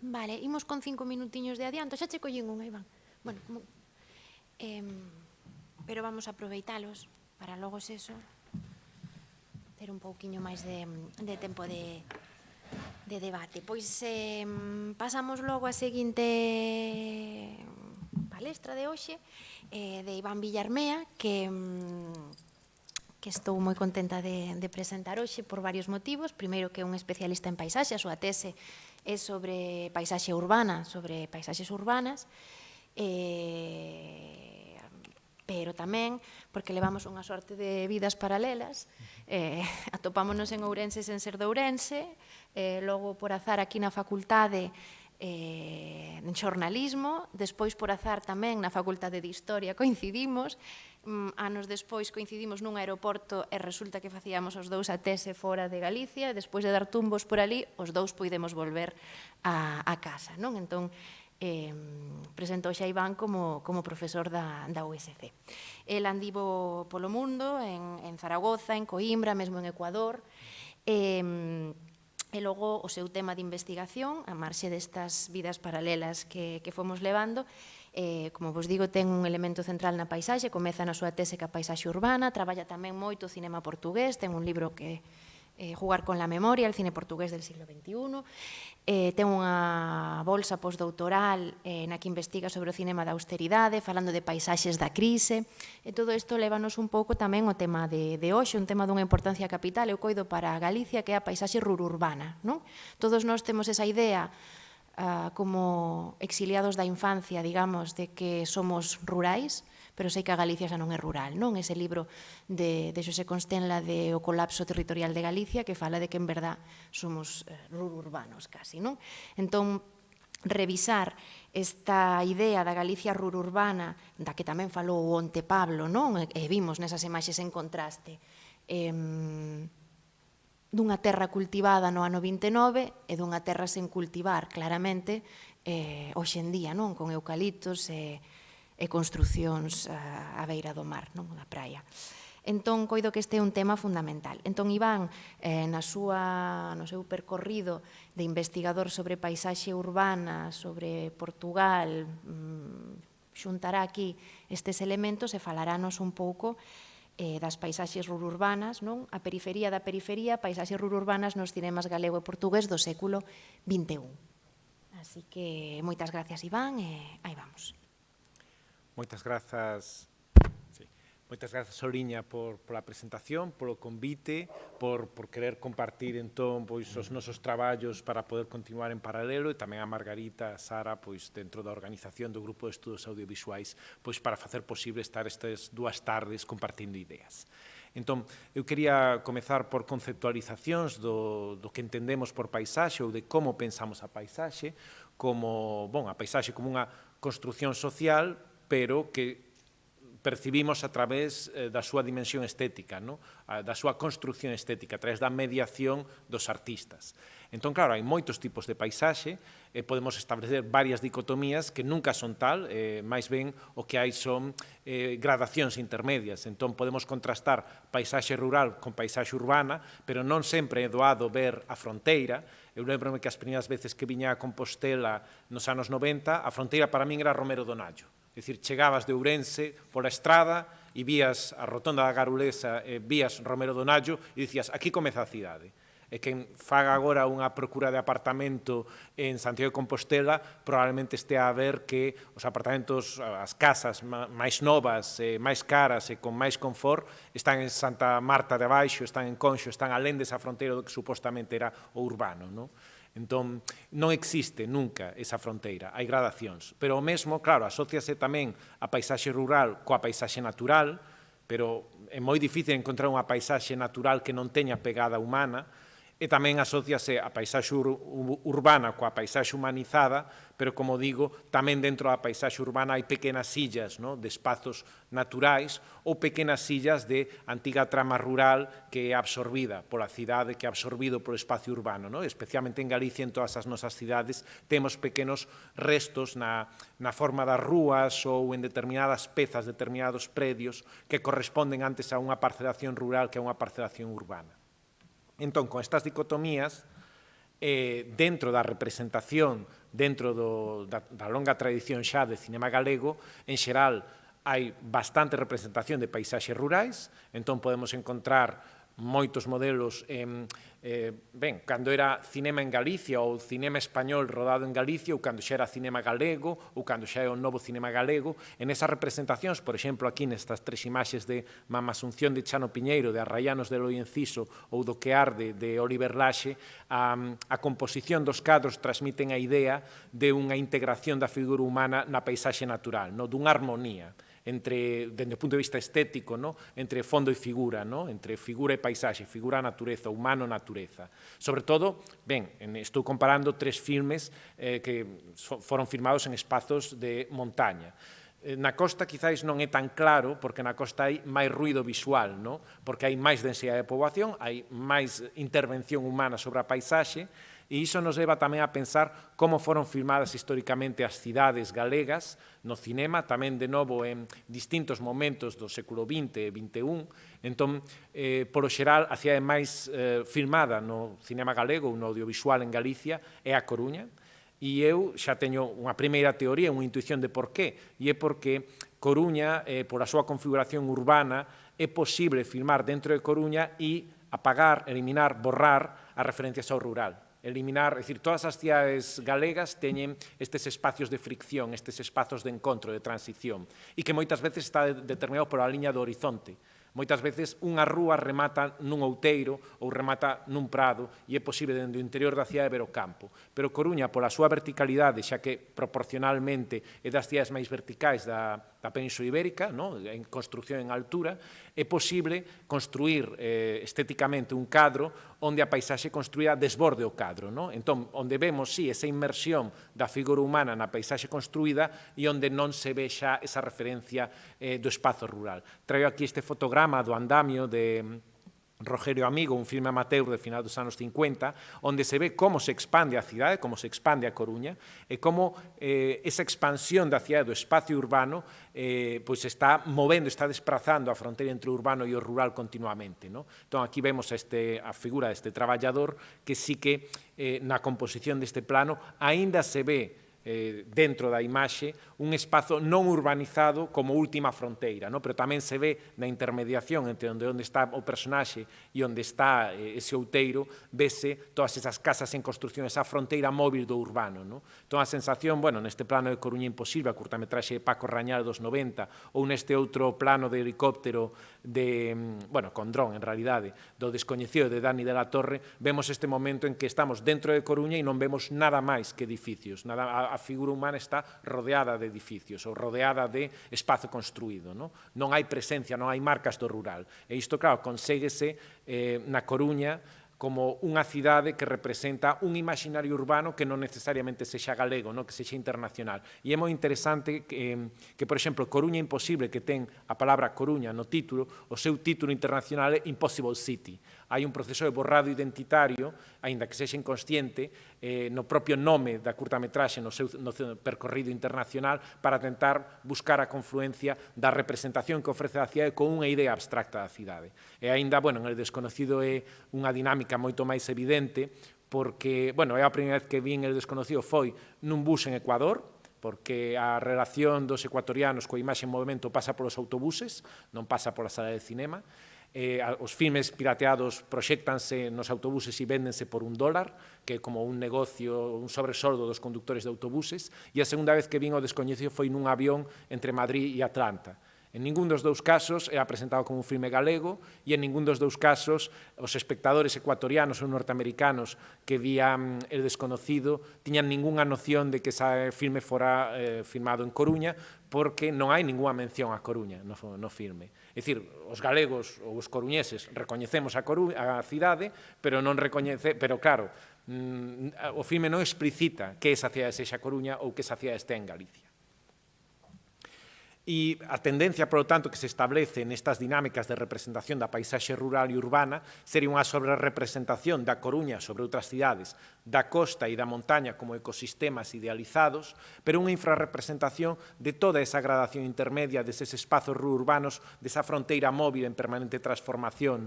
Vale, imos con 5 minutiños de adianto. Xa che collín unha, Iván. Bueno, pero vamos a aproveitalos para logo eso ter un pouquiño máis de tempo de debate. Pois pasamos logo a seguinte palestra de hoxe de Iván Villarmea, que estou moi contenta de presentar hoxe por varios motivos. Primeiro, que é un especialista en paisaxe, a súa tese é sobre paisaxe urbana, sobre paisaxes urbanas, pero tamén porque levamos unha sorte de vidas paralelas, atopámonos en Ourense sen ser de Ourense, logo por azar aquí na facultade en xornalismo, despois por azar tamén na facultade de Historia coincidimos, anos despois coincidimos nun aeroporto e resulta que facíamos os dous a tese fora de Galicia, e despois de dar tumbos por ali, os dous poidemos volver a casa, non? Entón, presentou xa Iván como profesor da USC. El andivo polo mundo, en Zaragoza, en Coimbra, mesmo en Ecuador, e logo o seu tema de investigación, a marxe destas vidas paralelas que fomos levando, como vos digo, ten un elemento central na paisaxe, comeza na súa tese ca paisaxe urbana, traballa tamén moito o cinema portugués, ten un libro que Jugar con la memoria, el cine portugués del siglo XXI, ten unha bolsa postdoutoral na que investiga sobre o cinema da austeridade, falando de paisaxes da crise, e todo isto lévanos un pouco tamén o tema de hoxe, un tema dunha importancia capital, eu coido para Galicia, que é a paisaxe rururbana, non? Todos nós temos esa idea como exiliados da infancia, digamos, de que somos rurais, pero sei que a Galicia xa non é rural, non? Ese libro de Xosé Constenla de O colapso territorial de Galicia, que fala de que en verdad somos rururbanos casi, non? Entón, revisar esta idea da Galicia rururbana, da que tamén falou o Onte Pablo, non? E vimos nesas imaxes en contraste, dunha terra cultivada no ano 29 e dunha terra sen cultivar, claramente, hoxe en día, non? Con eucaliptos e construcións á beira do mar, non? Da praia. Entón, coido que este é un tema fundamental. Entón, Iván, no seu percorrido de investigador sobre paisaxe urbana, sobre Portugal, xuntará aquí estes elementos e falarános un pouco das paisaxes rururbanas, non? A periferia da periferia, paisaxes rururbanas nos cinemas galego e portugués do século XXI. Así que, moitas gracias, Iván, e aí vamos. Moitas grazas, Oriña, pola presentación, polo convite, por querer compartir entón os nosos traballos para poder continuar en paralelo, e tamén a Margarita, a Sara, dentro da organización do Grupo de Estudos Audiovisuais, para facer posible estar estas 2 tardes compartindo ideas. Entón, eu quería comezar por conceptualizacións do que entendemos por paisaxe ou de como pensamos a paisaxe, como, a paisaxe como unha construción social, pero que percibimos a través da súa dimensión estética, da súa construcción estética, a través da mediación dos artistas. Entón, claro, hai moitos tipos de paisaxe, podemos establecer varias dicotomías que nunca son tal, máis ben o que hai son gradacións intermedias. Entón, podemos contrastar paisaxe rural con paisaxe urbana, pero non sempre é doado ver a fronteira. Eu lembro-me que as primeiras veces que viña a Compostela nos anos 90, a fronteira para min era Romero Donaggio. É dicir, chegabas de Ourense pola estrada e vías a rotonda da Garulesa, vías Romero Donaggio e dicías, aquí comeza a cidade. E quen faga agora unha procura de apartamento en Santiago de Compostela probablemente estea a ver que os apartamentos, as casas máis novas, máis caras e con máis confort están en Santa Marta de Abaixo, están en Conxo, están alén desa fronteira do que supostamente era o urbano, non? Entón, non existe nunca esa fronteira, hai gradacións. Pero o mesmo, claro, asóciase tamén a paisaxe rural coa paisaxe natural, pero é moi difícil encontrar unha paisaxe natural que non teña pegada humana, e tamén asóciase a paisaxe urbana coa paisaxe humanizada, pero, como digo, tamén dentro da paisaxe urbana hai pequenas illas de espazos naturais ou pequenas illas de antiga trama rural que é absorbida pola cidade, que é absorbido polo espacio urbano. Especialmente en Galicia, en todas as nosas cidades, temos pequenos restos na forma das rúas ou en determinadas pezas, determinados predios que corresponden antes a unha parcelación rural que a unha parcelación urbana. Entón, con estas dicotomías, dentro da representación, dentro da longa tradición xa de cinema galego, en xeral hai bastante representación de paisaxes rurais, entón podemos encontrar moitos modelos, cando era cinema en Galicia ou cinema español rodado en Galicia ou cando xa era cinema galego ou cando xa é o novo cinema galego, en esas representacións, por exemplo, aquí nestas tres imaxes de Mama Asunción de Chano Piñeiro, de Arraianos de Eloi Enciso ou do que arde de Oliver Laxe, a composición dos cadros transmiten a idea de unha integración da figura humana na paisaxe natural, dunha armonía dende o punto de vista estético, entre fondo e figura, entre figura e paisaxe, figura a natureza, humano a natureza. Sobre todo, estou comparando tres filmes que foron filmados en espazos de montaña. Na costa quizáis non é tan claro, porque na costa hai máis ruido visual, porque hai máis densidade de poboación, hai máis intervención humana sobre a paisaxe, e iso nos leva tamén a pensar como foron filmadas históricamente as cidades galegas no cinema, tamén de novo en distintos momentos do século XX e XXI. Entón, polo xeral, a cidade máis filmada no cinema galego ou no audiovisual en Galicia é a Coruña, e eu xa teño unha primeira teoría, unha intuición de por qué, e é porque Coruña, pola súa configuración urbana, é posible filmar dentro de Coruña e apagar, eliminar, borrar as referencias ao rural. Eliminar, é dicir, todas as cidades galegas teñen estes espacios de fricción, estes espazos de encontro, de transición, e que moitas veces está determinado pola liña do horizonte. Moitas veces unha rúa remata nun outeiro ou remata nun prado e é posible dentro do interior da cidade ver o campo. Pero Coruña, pola súa verticalidade, xa que proporcionalmente é das cidades máis verticais da Península Ibérica, en construcción en altura, é posible construir estéticamente un cadro onde a paisaxe construída desborde o cadro. Entón, onde vemos, sí, esa inmersión da figura humana na paisaxe construída e onde non se ve xa esa referencia do espazo rural. Traio aquí este fotograma do andamio de Rogerio Amigo, un filme amateur de final dos anos 50, onde se ve como se expande a cidade, como se expande a Coruña, e como esa expansión da cidade, do espacio urbano, pois está movendo, está desprazando a fronteira entre o urbano e o rural continuamente. Entón, aquí vemos a figura deste traballador que sí que na composición deste plano aínda se ve dentro da imaxe un espazo non urbanizado como última fronteira, pero tamén se ve na intermediación entre onde está o personaxe e onde está ese outeiro, vese todas esas casas en construcción, esa fronteira móvil do urbano. Entón, a sensación, neste plano de Coruña Imposible, a curtametraxe de Paco Rañal dos 90, ou neste outro plano de helicóptero con dron, en realidade, do Descoñecido de Dani de la Torre, vemos este momento en que estamos dentro de Coruña e non vemos nada máis que edificios. A figura humana está rodeada de edificios ou rodeada de espazo construído. Non hai presencia, non hai marcas do rural. E isto, claro, conséguese na Coruña como unha cidade que representa un imaginario urbano que non necesariamente sexa galego, que sexa internacional. E é moi interesante que, por exemplo, Coruña Imposible, que ten a palabra Coruña no título, o seu título internacional é Impossible City. Hai un proceso de borrado identitario, aínda que sexa inconsciente, no propio nome da curtametraxe, no seu percorrido internacional, para tentar buscar a confluencia da representación que ofrece a cidade con unha idea abstracta da cidade. E aínda, en El Desconocido é unha dinámica moito máis evidente, porque, é a primeira vez que vin El Desconocido foi nun bus en Ecuador, porque a relación dos ecuatorianos coa imaxe en movimento pasa polos autobuses, non pasa pola sala de cinema. Os filmes pirateados proxéctanse nos autobuses e véndense por $1, que é como un negocio, un sobresoldo dos conductores de autobuses, e a segunda vez que vin O Descoñecido foi nun avión entre Madrid e Atlanta. En ningún dos dous casos era presentado como un filme galego e en ningún dos dous casos os espectadores ecuatorianos ou norteamericanos que vían El Desconocido tiñan ningunha noción de que ese filme fora filmado en Coruña, porque non hai ningunha mención a Coruña no filme. É dicir, os galegos ou os coruñeses recoñecemos a cidade, pero claro, o filme non explicita que esa cidade sexa Coruña ou que esa cidade este en Galicia. E a tendencia, polo tanto, que se establece nestas dinámicas de representación da paisaxe rural e urbana sería unha sobre-representación da Coruña sobre outras cidades, da costa e da montaña como ecosistemas idealizados, pero unha infrarrepresentación de toda esa gradación intermedia deses espazos urbanos, desa fronteira móvil en permanente transformación,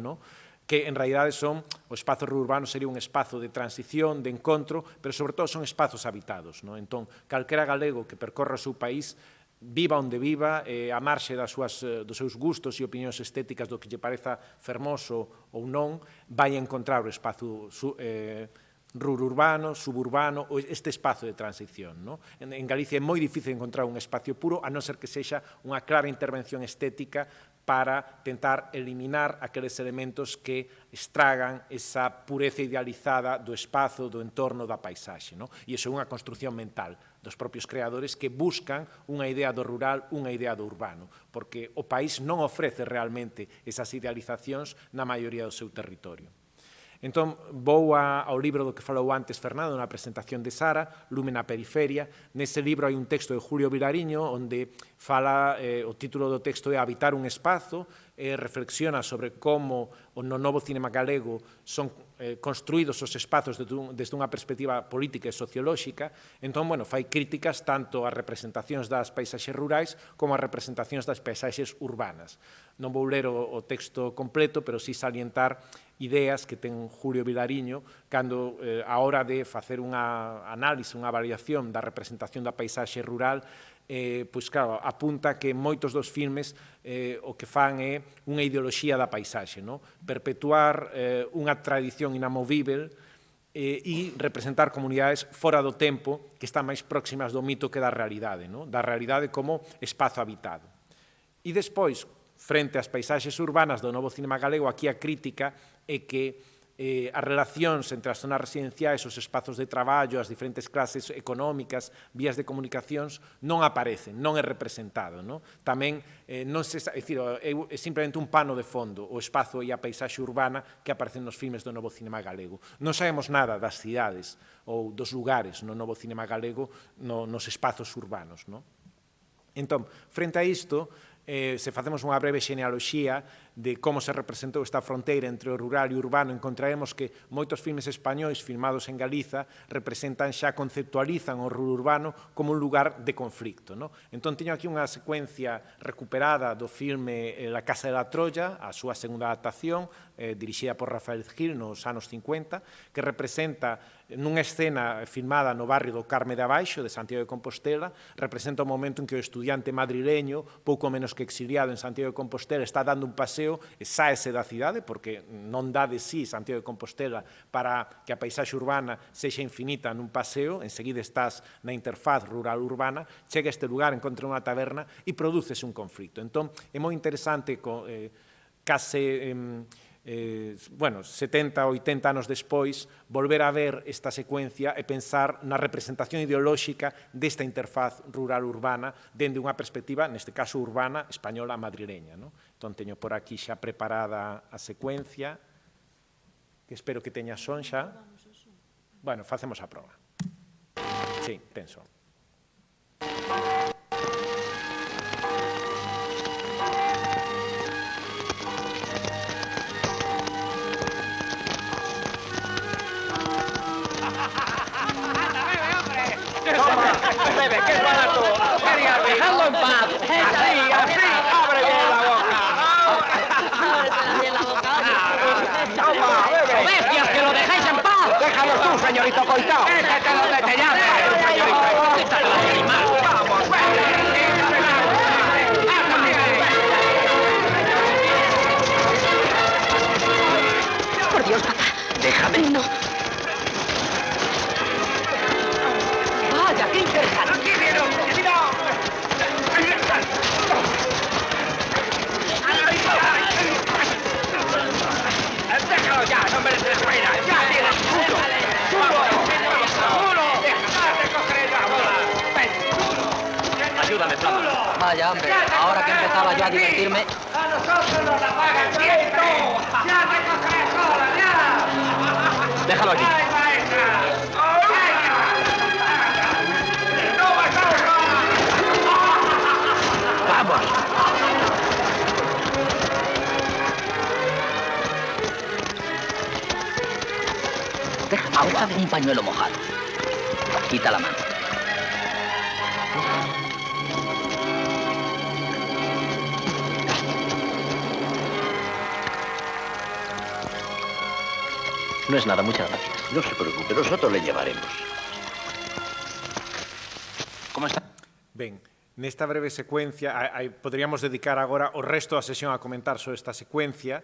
que en realidade son, o espazo reurbano sería un espazo de transición, de encontro, pero sobre todo son espazos habitados. Entón, calquera galego que percorra o seu país, viva onde viva, a marxe dos seus gustos e opinións estéticas do que lle pareza fermoso ou non, vai encontrar o espazo rururbano, suburbano, este espazo de transición. En Galicia é moi difícil encontrar un espacio puro, a non ser que sexa unha clara intervención estética para tentar eliminar aqueles elementos que estragan esa pureza idealizada do espazo, do entorno, da paisaxe. E iso é unha construción mental dos propios creadores que buscan unha idea do rural, unha idea do urbano, porque o país non ofrece realmente esas idealizacións na maioría do seu territorio. Entón, vou ao libro do que falou antes Fernando, na presentación de Sara, Lume na periferia. Nese libro hai un texto de Julio Vilariño, onde fala, o título do texto é Habitar un espazo, reflexiona sobre como no novo cinema galego son construídos os espazos desde unha perspectiva política e sociolóxica. Entón, fai críticas tanto ás representacións das paisaxes rurais como ás representacións das paisaxes urbanas. Non vou ler o texto completo, pero sí salientar ideas que ten Julio Vilariño cando, a hora de facer unha análise, unha avaliación da representación da paisaxe rural, pois claro, apunta que moitos dos filmes o que fan é unha ideoloxía da paisaxe, perpetuar unha tradición inamovível e representar comunidades fora do tempo que están máis próximas do mito que da realidade como espazo habitado. E despois, frente ás paisaxes urbanas do novo cinema galego, aquí a crítica é que as relacións entre as zonas residenciais, os espazos de traballo, as diferentes clases económicas, vías de comunicacións, non aparecen, non é representado. Tamén, é simplemente un pano de fondo o espazo e a paisaxe urbana que aparecen nos filmes do novo cinema galego. Non sabemos nada das cidades ou dos lugares no novo cinema galego nos espazos urbanos. Entón, frente a isto, se facemos unha breve xenealoxía de como se representou esta fronteira entre o rural e o urbano, encontraremos que moitos filmes españois filmados en Galiza representan xa, conceptualizan o rural urbano como un lugar de conflicto. Entón, teño aquí unha secuencia recuperada do filme La Casa de la Troya, a súa segunda adaptación, dirixida por Rafael Gil nos anos 50, que representa nunha escena filmada no barrio do Carme de Abaixo, de Santiago de Compostela, representa o momento en que o estudiante madrileño, pouco menos que exiliado en Santiago de Compostela, está dando un paseo e sáese da cidade, porque non dá de sí Santiago de Compostela para que a paisaxe urbana sexa infinita nun paseo, enseguida estás na interfaz rural-urbana, chega a este lugar, encontra unha taberna e prodúcese un conflito. Entón, é moi interesante, case 70, 80 anos despois, volver a ver esta secuencia e pensar na representación ideolóxica desta interfaz rural-urbana dende unha perspectiva, neste caso urbana, española madrileña. Entón, teño por aquí xa preparada a secuencia, que espero que teña son xa. Bueno, facemos a proba. Sí, ten son. Bebe, que es barato. Querías dejarlo en paz. Así, abre bien la boca. Toma, bebe. ¡Bestias, que lo dejáis en paz! Déjalo tú, señorito Coitao. Déjate donde te llamas, señorito. Quítalo, animal. Vamos, bebe. Por Dios, papá. Déjame. No. ¡Qué interesante! ¡Aquí vieron! ¡Cuidado! ¡Déjalo ya! ¡No merece la pena! ¡Ya tienes culo! ¡Culo! ¡Déjate coger la bola! ¡Ven! Ayúdame, Flama. Vaya, hombre, ahora que empezaba yo a divertirme... ¡A nosotros nos la pagan quieto! ¡Ya te cogeré sola, ya! Déjalo allí. ¡Ay, maestra! ¡Vamos! Déjame un pañuelo mojado. Quita la mano. No es nada, muchas gracias. No se preocupe, nosotros le llevaremos. ¿Cómo está? Ben, nesta breve secuencia, poderíamos dedicar agora o resto da sesión a comentar sobre esta secuencia.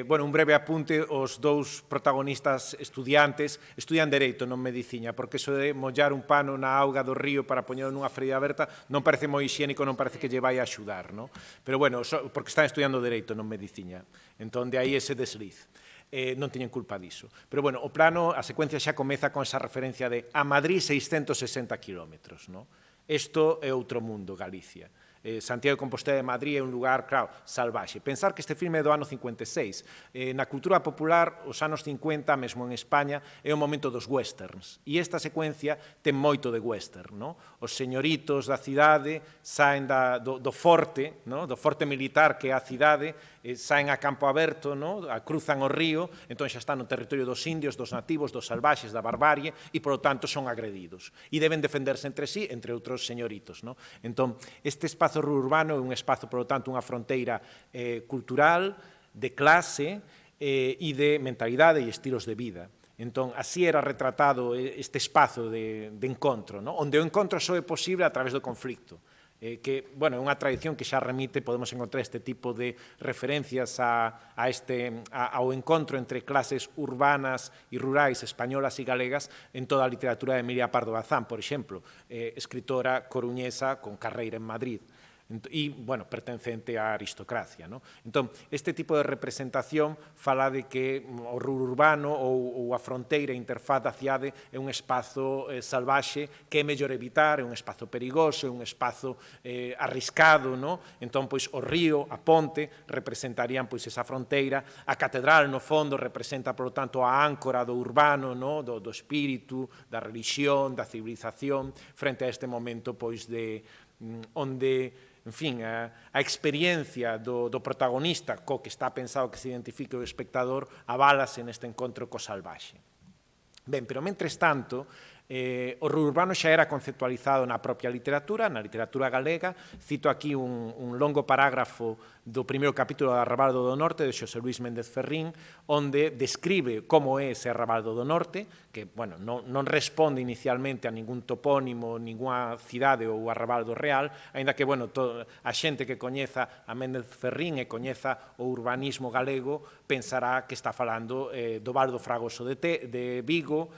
Bueno, un breve apunte, os dous protagonistas estudiantes estudian Dereito, non Mediciña, porque iso de mollar un pano na auga do río para poñelo nunha ferida aberta non parece moi higiénico, non parece que lle vai a axudar, non? Pero bueno, porque están estudiando Dereito, non Mediciña. Entón, de aí ese desliz. Non teñen culpa diso. Pero, bueno, o plano, a secuencia xa comeza con esa referencia de a Madrid 660 kilómetros, non? Isto é outro mundo, Galicia. Santiago de Compostela de Madrid é un lugar, claro, salvaxe. Pensar que este filme é do ano 56. Na cultura popular, os anos 50, mesmo en España, é o momento dos westerns. E esta secuencia ten moito de western, non? Os señoritos da cidade saen do forte, non? Do forte militar que é a cidade, saen a campo aberto, non? Cruzan o río, entón xa están no territorio dos indios, dos nativos, dos salvaxes, da barbarie, e, polo tanto, son agredidos. E deben defenderse entre sí, entre outros señoritos, non? Entón, este espazo urbano é un espazo, por lo tanto, unha fronteira cultural, de clase e de mentalidade e estilos de vida. Entón, así era retratado este espazo de encontro, non? Onde o encontro só é posible a través do conflicto. Que, bueno, é unha tradición que xa remite, podemos encontrar este tipo de referencias ao encontro entre clases urbanas e rurais, españolas e galegas, en toda a literatura de Emilia Pardo Bazán, por exemplo, escritora coruñesa con carreira en Madrid. E, bueno, pertencente á aristocracia, non? Entón, este tipo de representación fala de que o rur urbano ou a fronteira, a interfaz da cidade é un espazo salvaxe que é mellor evitar, é un espazo perigoso, é un espazo arriscado, non? Entón, pois, o río, a ponte, representarían, pois, esa fronteira. A catedral, no fondo, representa, por lo tanto, a áncora do urbano, non? Do espírito, da religión, da civilización, frente a este momento, pois, onde, en fin, a experiencia do protagonista co que está pensado que se identifique o espectador aválase neste encontro co salvaxe. Ben, pero, mentres tanto, o urbano xa era conceptualizado na propia literatura, na literatura galega. Cito aquí un longo parágrafo do primeiro capítulo do Arrabaldo do Norte, de Xosé Luis Méndez Ferrín, onde describe como é ese Arrabaldo do Norte, que, bueno, non responde inicialmente a ningún topónimo, ninguna cidade ou Arrabaldo real, aínda que, bueno, a xente que coñeza a Méndez Ferrín e coñeza o urbanismo galego pensará que está falando do Val do Fragoso de Vigo,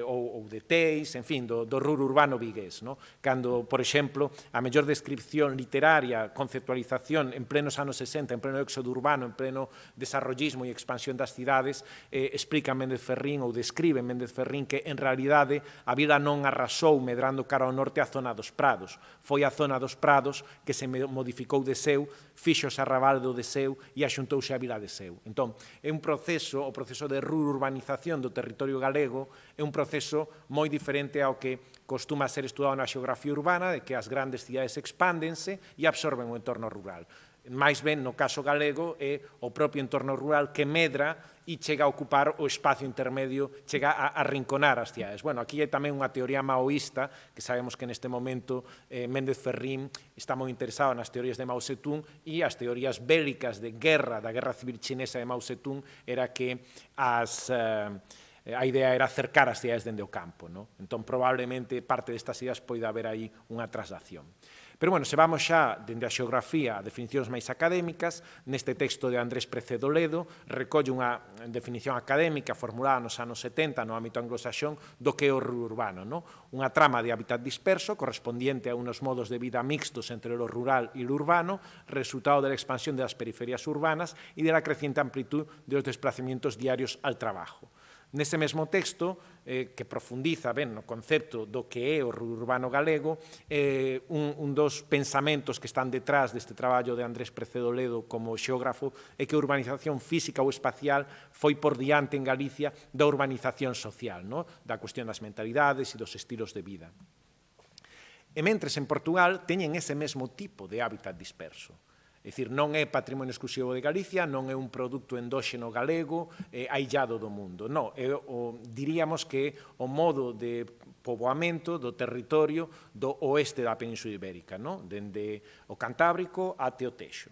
ou de Teis, en fin, do rur urbano vigués, no? Cando, por exemplo, a mellor descripción literaria, conceptualización en plenos anos 60, en pleno éxodo urbano, en pleno desarrollismo e expansión das cidades, explica Méndez Ferrín ou describe Méndez Ferrín que, en realidade, a vila non arrasou medrando cara ao norte a zona dos prados. Foi a zona dos prados que se modificou de seu, fixose Arrabaldo de seu e axuntouse a vila de seu. Entón, é un proceso, o proceso de rur-urbanización do territorio galego, é un proceso moi diferente ao que costuma ser estudado na xeografía urbana, de que as grandes cidades expándense e absorben o entorno rural. Mais ben, no caso galego, é o propio entorno rural que medra e chega a ocupar o espacio intermedio, chega a arrinconar as cidades. Bueno, aquí hai tamén unha teoría maoísta, que sabemos que neste momento Méndez Ferrín está moi interesado nas teorías de Mao Zedong, e as teorías bélicas de guerra, da guerra civil chinesa de Mao Zedong, era que a idea era cercar as cidades dende o campo, non? Entón, probablemente, parte destas ideas poida haber aí unha traslación. Pero, bueno, se vamos xa dende a xeografía a definicións máis académicas, neste texto de Andrés Precedo Ledo recolle unha definición académica formulada nos anos 70 no ámbito anglosaxón do que é o rur urbano, non? Unha trama de hábitat disperso correspondiente a unos modos de vida mixtos entre lo rural e lo urbano, resultado de la expansión de las periferias urbanas y de la creciente amplitud de los desplazamientos diarios al trabajo. Nese mesmo texto, que profundiza ben no concepto do que é o urbano galego, un dos pensamentos que están detrás deste traballo de Andrés Precedo Ledo como xeógrafo é que a urbanización física ou espacial foi por diante en Galicia da urbanización social, no? Da cuestión das mentalidades e dos estilos de vida. E mentres en Portugal teñen ese mesmo tipo de hábitat disperso. É dicir, non é patrimonio exclusivo de Galicia, non é un produto endóxeno galego aillado do mundo. Non, diríamos que o modo de poboamento do territorio do oeste da Península Ibérica, non? Dende o Cantábrico até o Texo.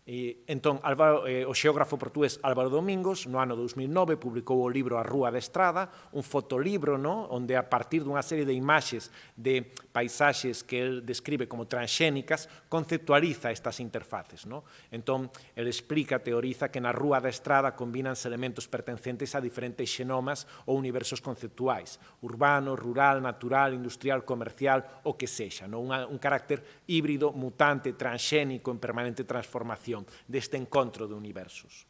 Entón, o xeógrafo portugués Álvaro Domingos, no ano 2009, publicou o libro A Rúa da Estrada, un fotolibro, onde a partir dunha serie de imaxes de paisaxes que el describe como transxénicas, conceptualiza estas interfaces. Entón, el explica, teoriza que na Rúa da Estrada combínanse elementos pertencentes a diferentes xenomas ou universos conceptuais, urbano, rural, natural, industrial, comercial, o que sexa, un carácter híbrido, mutante, transxénico, en permanente transformación deste encontro de universos.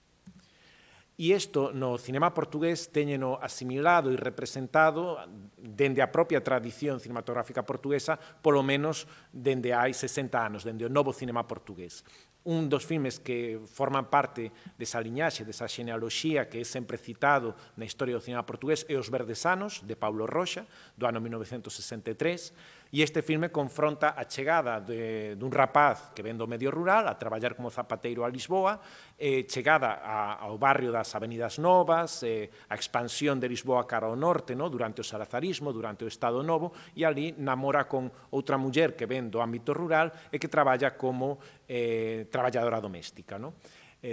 E isto no cinema portugués téñeno asimilado e representado dende a propia tradición cinematográfica portuguesa, polo menos dende hai 60 anos, dende o novo cinema portugués. Un dos filmes que forman parte desa liñaxe, desa xenealoxía que é sempre citado na historia do cinema portugués é Os Verdesanos, de Paulo Roxa, do ano 1963, e este filme confronta a chegada dun rapaz que ven do medio rural a traballar como zapateiro a Lisboa, chegada ao barrio das Avenidas Novas, a expansión de Lisboa cara ao norte, durante o salazarismo, durante o Estado Novo, e ali namora con outra muller que ven do ámbito rural e que traballa como traballadora doméstica,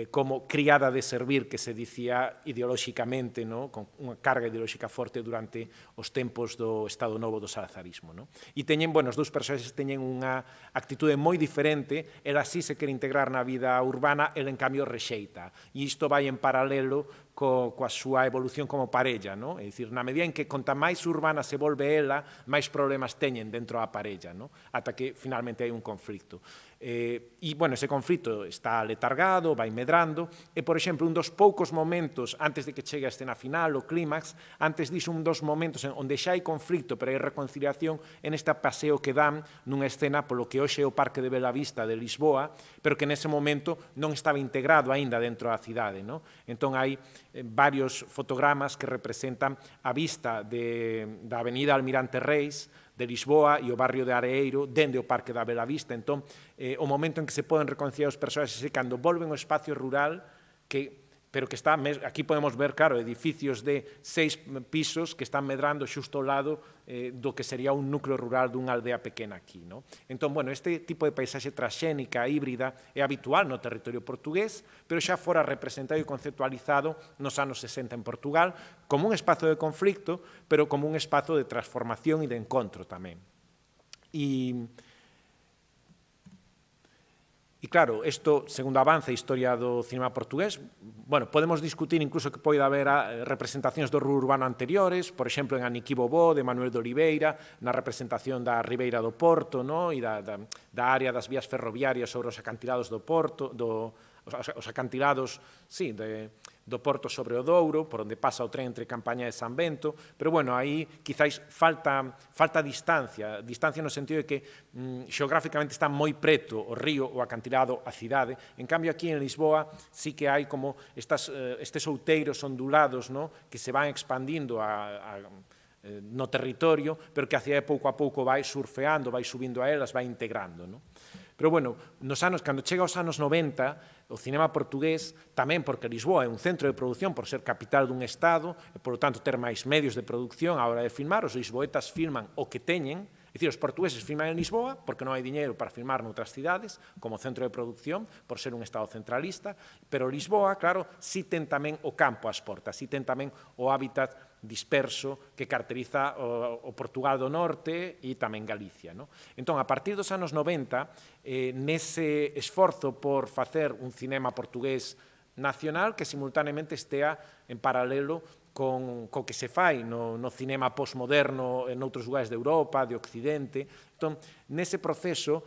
como criada de servir, que se dicía ideolóxicamente, con unha carga ideolóxica forte durante os tempos do Estado Novo do salazarismo. E teñen, os dous personaxes teñen unha actitude moi diferente, ela sí se quere integrar na vida urbana, ela en cambio rexeita, e isto vai en paralelo coa súa evolución como parella, é dicir, na medida en que conta máis urbana se volve ela, máis problemas teñen dentro da parella, ata que finalmente hai un conflito. E, ese conflito está letargado, vai medrando, e, por exemplo, un dos poucos momentos, antes de que chegue a escena final, o clímax, antes diso un dos momentos onde xa hai conflito, pero hai reconciliación, en este paseo que dan nunha escena polo que hoxe é o Parque de Belavista de Lisboa, pero que nese momento non estaba integrado aínda dentro da cidade. Entón, hai varios fotogramas que representan a vista da Avenida Almirante Reis, de Lisboa e o barrio de Areeiro dende o Parque da Belavista. Entón, o momento en que se poden reconciliar os personaxes é cando volven ao espacio rural, pero que está, aquí podemos ver, claro, edificios de 6 pisos que están medrando xusto ao lado do que sería un núcleo rural dunha aldea pequena aquí. Entón, este tipo de paisaxe transxénica, híbrida, é habitual no territorio portugués, pero xa fora representado e conceptualizado nos anos 60 en Portugal como un espazo de conflicto, pero como un espazo de transformación e de encontro tamén. E claro, isto, segundo avanza a historia do cinema portugués, podemos discutir incluso que pode haber representacións do urbano anteriores, por exemplo, en Aniquí Bobó, de Manuel de Oliveira, na representación da Ribeira do Porto, e da área das vías ferroviarias sobre os acantilados do Porto, os acantilados, sí, do Porto sobre o Douro, por onde pasa o tren entre Campaña e San Bento, pero, aí quizáis falta distancia no sentido de que xeográficamente está moi preto o río, o acantilado, a cidade. En cambio, aquí en Lisboa sí que hai como estes outeiros ondulados que se van expandindo no territorio, pero que a cidade pouco a pouco vai surfeando, vai subindo a elas, vai integrando. Pero, cando chega aos anos 90, o cinema portugués, tamén porque Lisboa é un centro de produción por ser capital dun estado, e, polo tanto, ter máis medios de produción á hora de filmar, os lisboetas filman o que teñen, é dicir, os portugueses filman en Lisboa porque non hai diñeiro para filmar noutras cidades como centro de produción, por ser un estado centralista, pero Lisboa, claro, si ten tamén o campo ás portas, si ten tamén o hábitat disperso que caracteriza o Portugal do Norte e tamén Galicia. Entón, a partir dos anos 90, nese esforzo por facer un cinema portugués nacional que simultaneamente estea en paralelo co que se fai no cinema postmoderno en outros lugares de Europa, de Occidente. Entón, nese proceso,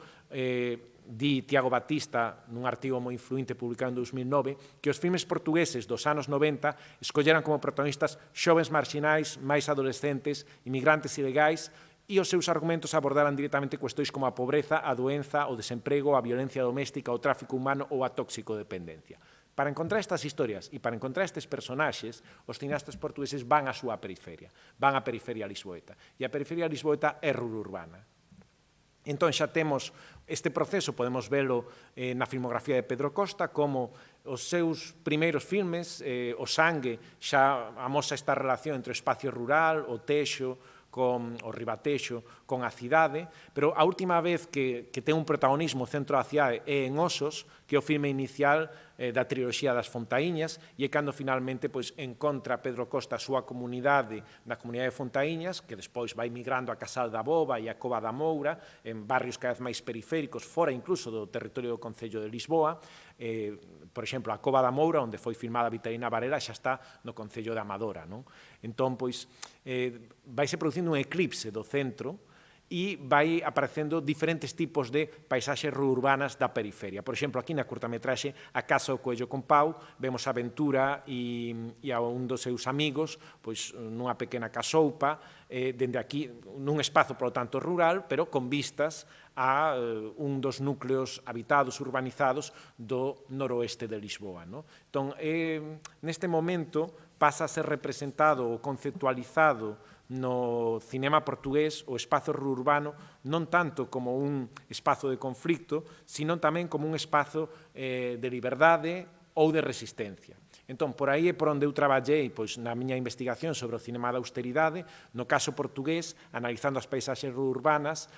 di Tiago Batista nun artigo moi influinte publicado en 2009, que os filmes portugueses dos anos 90 escolleran como protagonistas xoves marxinais, máis adolescentes, inmigrantes ilegais, e os seus argumentos abordaran directamente cuestións como a pobreza, a doenza, o desemprego, a violencia doméstica, o tráfico humano ou a tóxico-dependencia. Para encontrar estas historias e para encontrar estes personaxes, os cineastas portugueses van á súa periferia, van á periferia lisboeta. E a periferia lisboeta é rural-urbana. Entón, xa temos este proceso, podemos velo na filmografía de Pedro Costa, como os seus primeiros filmes, O Sangue, xa amosa esta relación entre o espacio rural, o Texo, con o Ribatexo, con a cidade, pero a última vez que ten un protagonismo o centro da cidade é en Osos, que é o filme inicial da triloxía das Fontaíñas, e é cando finalmente encontra Pedro Costa a súa comunidade na comunidade de Fontaíñas, que despois vai migrando a Casal da Boba e a Cova da Moura, en barrios cada vez máis periféricos, fora incluso do territorio do Concello de Lisboa. Por exemplo, a Cova da Moura, onde foi filmada Vitalina Varela, xa está no Concello de Amadora. Entón, vaise producindo un eclipse do centro e vai aparecendo diferentes tipos de paisaxes urbanas da periferia. Por exemplo, aquí na curtametraxe A Casa do Coello con Pau, vemos a Ventura e a un dos seus amigos nunha pequena casoupa, dende aquí, nun espazo, polo tanto, rural, pero con vistas a un dos núcleos habitados, urbanizados do noroeste de Lisboa. Entón, neste momento pasa a ser representado ou conceptualizado no cinema portugués o espazo urbano non tanto como un espazo de conflicto, sino tamén como un espazo de liberdade ou de resistencia. Entón, por aí é por onde eu traballei na miña investigación sobre o cinema da austeridade, no caso portugués, analizando as paisaxes urbanas,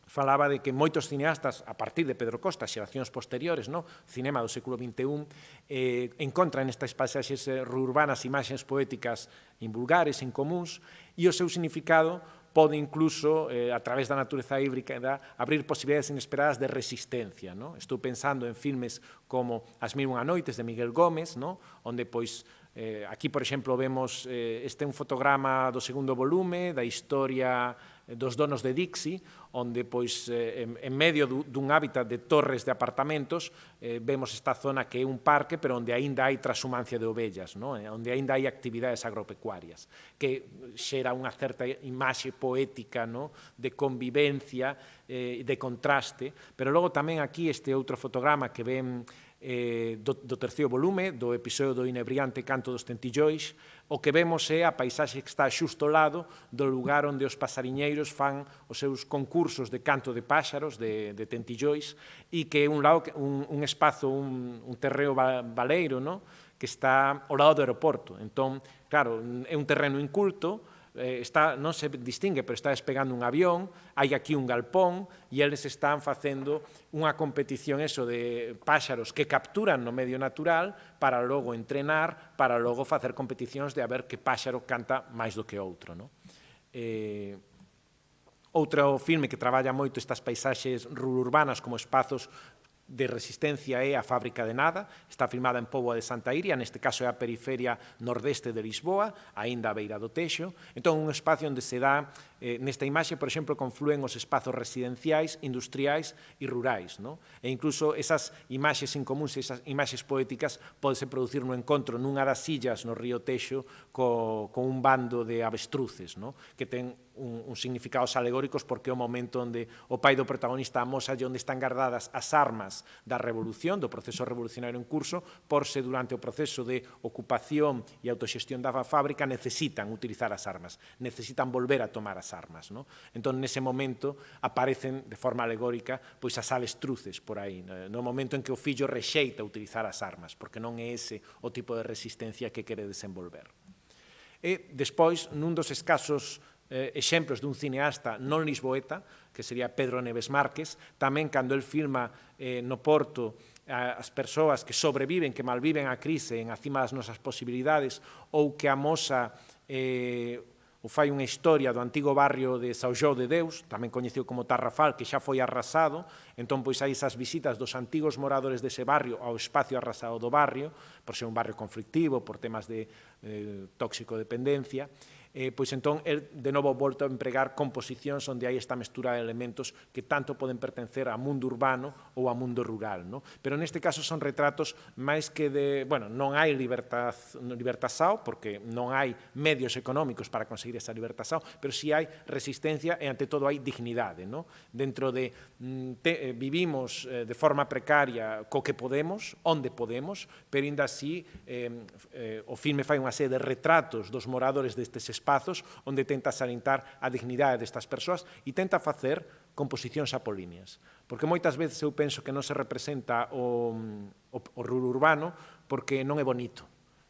falaba de que moitos cineastas, a partir de Pedro Costa, xeracións posteriores, cinema do século XXI, encontran nestas paisaxes urbanas imaxes poéticas invulgares, incomuns, e o seu significado pode incluso, a través da natureza híbrida, abrir posibilidades inesperadas de resistencia. Estou pensando en filmes como As Mil e unha noites, de Miguel Gómez, onde, aquí, por exemplo, vemos un fotograma do segundo volume, da historia dos donos de Dixie, onde, en medio dun hábitat de torres de apartamentos, vemos esta zona que é un parque, pero onde aínda hai transhumancia de ovellas, onde aínda hai actividades agropecuarias, que xera unha certa imaxe poética de convivencia, de contraste, pero logo tamén aquí este outro fotograma que ven do terceiro volume, do episodio do inebriante Canto dos Tentillois, o que vemos é a paisaxe que está xusto ao lado do lugar onde os pasariñeiros fan os seus concursos de canto de páxaros, de tentillois, e que é un espazo, un terreo baleiro, que está ao lado do aeroporto. Entón, claro, é un terreno inculto, non se distingue, pero está despegando un avión, hai aquí un galpón e eles están facendo unha competición de páxaros que capturan no medio natural para logo entrenar, para logo facer competicións de a ver que páxaro canta máis do que outro. Outro filme que traballa moito estas paisaxes urbanas como espazos de resistencia é A Fábrica de Nada, está filmada en Póvoa de Santa Iria, neste caso é a periferia nordeste de Lisboa, aínda a beira do Texo. Entón, un espacio onde se dá, nesta imaxe, por exemplo, confluen os espazos residenciais, industriais e rurais. E incluso esas imaxes incomuns, esas imaxes poéticas, podese producir no encontro nunha das illas no río Texo con un bando de avestruces, que ten uns significados alegóricos porque é o momento onde o pai do protagonista amosa onde están guardadas as armas da revolución, do proceso revolucionario en curso, porse durante o proceso de ocupación e autoxestión da fábrica necesitan utilizar as armas, necesitan volver a tomar as armas. Entón, nese momento, aparecen de forma alegórica as avestruces por aí, no momento en que o fillo rexeita utilizar as armas, porque non é ese o tipo de resistencia que quere desenvolver. E, despois, nun dos escasos exemplos dun cineasta non lisboeta, que sería Pedro Neves Márquez, tamén cando el filma no Porto as persoas que sobreviven, que malviven a crise en acima das nosas posibilidades, ou que amosa ou fai unha historia do antigo barrio de São João de Deus, tamén coñecido como Tarrafal, que xa foi arrasado, entón hai esas visitas dos antigos moradores dese barrio ao espacio arrasado do barrio, por ser un barrio conflictivo, por temas de tóxico-dependencia, entón, de novo, volto a empregar composicións onde hai esta mestura de elementos que tanto poden pertencer ao mundo urbano ou ao mundo rural. Pero neste caso son retratos máis que de... non hai libertação, porque non hai medios económicos para conseguir esa libertação, pero si hai resistencia e, ante todo, hai dignidade. Dentro de... vivimos de forma precaria co que podemos, onde podemos, pero, ainda así, o filme fai unha serie de retratos dos moradores destes espazos onde tenta salientar a dignidade destas persoas e tenta facer composicións apolíneas. Porque moitas veces eu penso que non se representa o rural urbano porque non é bonito,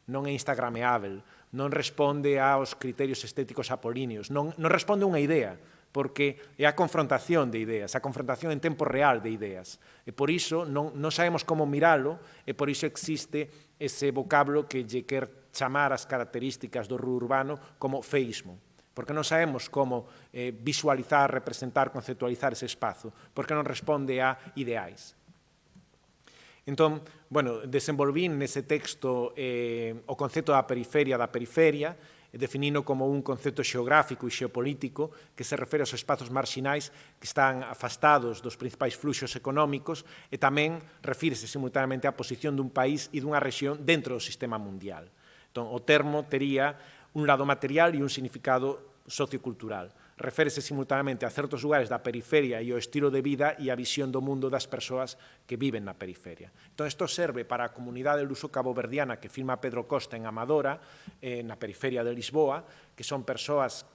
non é instagrameável, non responde aos criterios estéticos apolíneos, non responde a unha idea, porque é a confrontación de ideas, a confrontación en tempo real de ideas. E por iso non sabemos como miralo, e por iso existe ese vocablo que lle quer chamar as características do rural urbano como feísmo, porque non sabemos como visualizar, representar, conceptualizar ese espazo, porque non responde a ideais. Entón, bueno, desenvolvín nese texto o concepto da periferia, definino como un concepto xeográfico e xeopolítico que se refere aos espazos marxinais que están afastados dos principais fluxos económicos e tamén refírese simultaneamente á posición dun país e dunha rexión dentro do sistema mundial. Entón, o termo tería un lado material e un significado sociocultural. Reférese simultaneamente a certos lugares da periferia e o estilo de vida e a visión do mundo das persoas que viven na periferia. Entón, isto serve para a comunidade luso-caboverdiana que filma Pedro Costa en Amadora, na periferia de Lisboa, que son persoas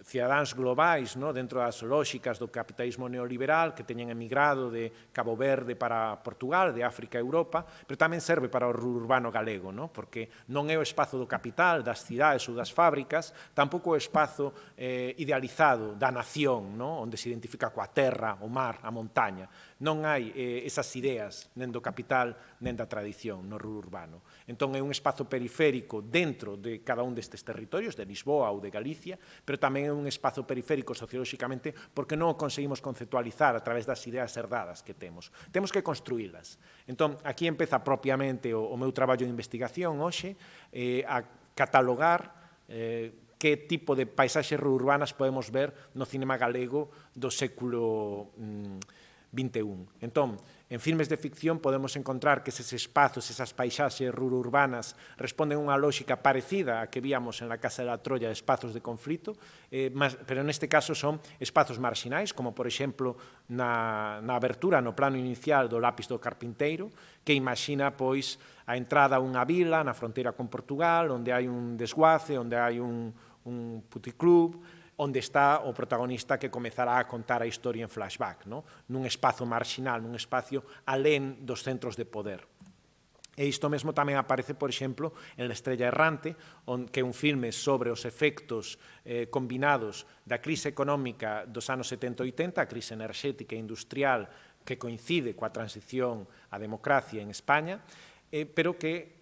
cidadáns globais dentro das lóxicas do capitalismo neoliberal que teñen emigrado de Cabo Verde para Portugal, de África a Europa, pero tamén serve para o urbano galego, porque non é o espazo do capital, das cidades ou das fábricas, tampouco o espazo idealizado da nación, onde se identifica coa terra, o mar, a montaña. Non hai esas ideas nen do capital nen da tradición no urbano. Entón é un espazo periférico dentro de cada un destes territorios, de Lisboa ou de Galicia, pero tamén é un espazo periférico sociolóxicamente porque non o conseguimos conceptualizar a través das ideas herdadas que temos. Temos que construílas. Entón, aquí empeza propiamente o meu traballo de investigación hoxe a catalogar que tipo de paisaxes urbanas podemos ver no cinema galego do século XXI. Entón, en filmes de ficción podemos encontrar que eses espazos, esas paisaxes rururbanas responden a unha lógica parecida a que víamos en la Casa de la Troya de espazos de conflito, pero neste caso son espazos marxinais, como por exemplo na abertura, no plano inicial do Lápis do Carpinteiro, que imagina pois a entrada a unha vila na fronteira con Portugal, onde hai un desguace, onde hai un puticlub, onde está o protagonista que comezará a contar a historia en flashback, nun espazo marxinal, nun espacio alén dos centros de poder. E isto mesmo tamén aparece, por exemplo, en La Estrella Errante, que é un filme sobre os efectos combinados da crise económica dos anos 70 e 80, a crise enerxética e industrial que coincide coa transición á democracia en España, pero que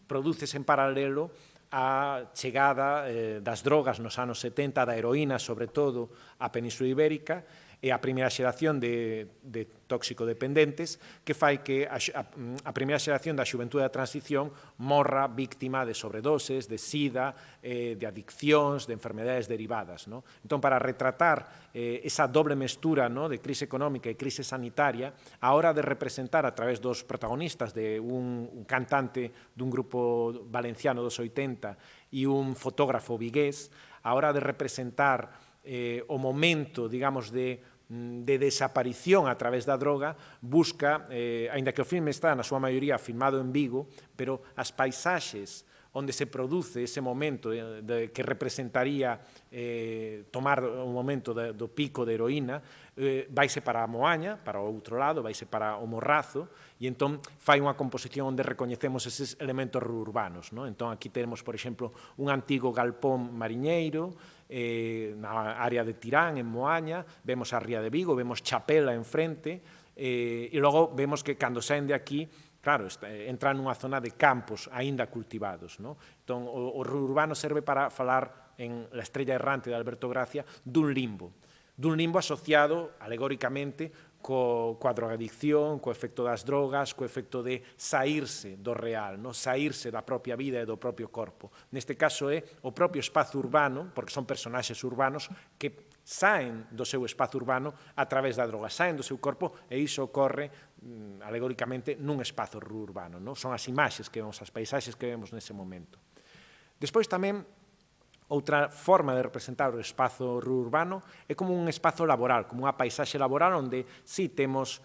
produces en paralelo a chegada das drogas nos anos 70, da heroína, sobre todo, á Península Ibérica, e a primeira xeración de tóxico-dependentes que fai que a primeira xeración da xuventude da transición morra víctima de sobredoses, de sida, de adiccións, de enfermedades derivadas. Entón, para retratar esa doble mestura de crise económica e crise sanitaria, a hora de representar a través dos protagonistas de un cantante dun grupo valenciano dos 80 e un fotógrafo vigués, a hora de representar o momento, digamos, de desaparición a través da droga, busca, aínda que o filme está na súa maioría filmado en Vigo, pero as paisaxes onde se produce ese momento que representaría tomar o momento do pico de heroína, vaise para a Moaña, para o outro lado, vaise para o Morrazo, e entón fai unha composición onde recoñecemos eses elementos urbanos. Entón aquí temos, por exemplo, un antigo galpón mariñeiro, na área de Tirán, en Moaña, vemos a Ría de Vigo, vemos Chapela enfrente, e logo vemos que cando saen de aquí, claro, entran nunha zona de campos aínda cultivados. Entón, o urbano serve para falar en La Estrella Errante de Alberto Gracia dun limbo asociado, alegóricamente, coa drogadicción, co efecto das drogas, co efecto de saírse do real, saírse da propia vida e do propio corpo. Neste caso é o propio espazo urbano, porque son personaxes urbanos que saen do seu espazo urbano a través da droga, saen do seu corpo e iso ocorre alegóricamente nun espazo urbano. Son as imaxes que vemos, as paisaxes que vemos nese momento. Despois tamén, outra forma de representar o espazo urbano é como un espazo laboral, como unha paisaxe laboral onde sí temos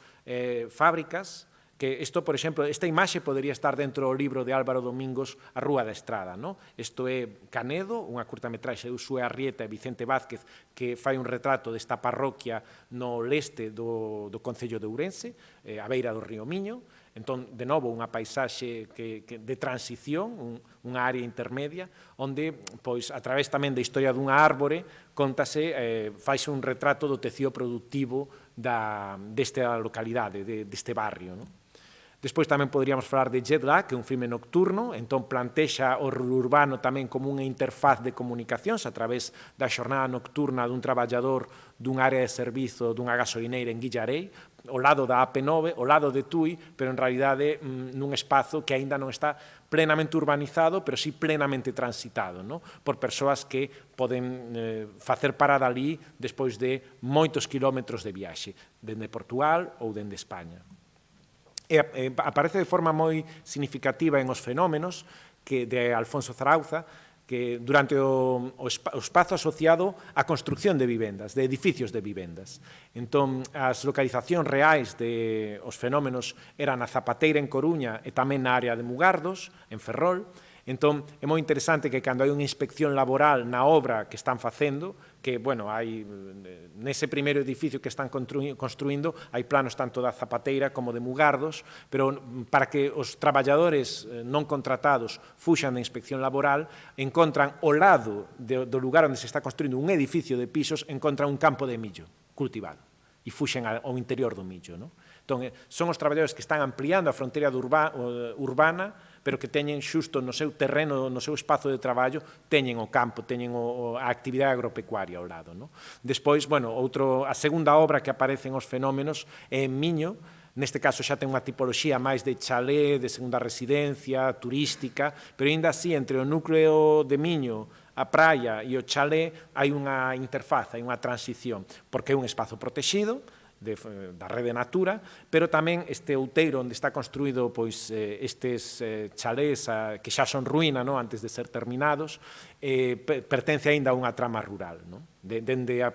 fábricas, que isto, por exemplo, esta imaxe podería estar dentro do libro de Álvaro Domingos, A Rúa da Estrada. Isto é Canedo, unha curtametraxe de Uxue Arrieta e Vicente Vázquez que fai un retrato desta parroquia no leste do Concello de Ourense, a beira do río Miño. Entón, de novo, unha paisaxe de transición, unha área intermedia, onde, pois, a través tamén da historia dunha árbore, faise un retrato do tecido productivo desta localidade, deste barrio, non? Despois tamén poderíamos falar de Jet Lag, que é un filme nocturno, entón plantexa o urbano tamén como unha interfaz de comunicacións a través da xornada nocturna dun traballador dun área de servizo dunha gasolineira en Guillarei, ao lado da AP9, ao lado de Tui, pero en realidade nun espazo que aínda non está plenamente urbanizado, pero sí plenamente transitado, no? Por persoas que poden facer parada ali despois de moitos kilómetros de viaxe, dende Portugal ou dende España. Aparece de forma moi significativa en Os fenómenos de Alfonso Zarauza, que durante o espazo asociado á construcción de vivendas, de edificios de vivendas. Entón, as localizacións reais de Os fenómenos eran a Zapateira en Coruña e tamén na área de Mugardos, en Ferrol. Entón, é moi interesante que cando hai unha inspección laboral na obra que están facendo, que, bueno, hai nese primeiro edificio que están construindo, hai planos tanto da Zapateira como de Mugardos, pero para que os traballadores non contratados fuxan da inspección laboral, encontran ao lado do lugar onde se está construindo un edificio de pisos, encontran un campo de millo cultivado e fuxen ao interior do millo, non? Entón, son os traballadores que están ampliando a fronteira urbana, pero que teñen xusto no seu terreno, no seu espazo de traballo, teñen o campo, teñen a actividade agropecuaria ao lado, non? Despois, bueno, a segunda obra que aparece en Os fenómenos é en Miño. Neste caso xa ten unha tipoloxía máis de chalé, de segunda residencia, turística, pero aínda así, entre o núcleo de Miño, a praia e o chalé, hai unha interfaz, hai unha transición, porque é un espazo protexido, da Rede Natura, pero tamén este outeiro onde está construído estes chalés que xa son ruína antes de ser terminados, pertence aínda a unha trama rural, dende a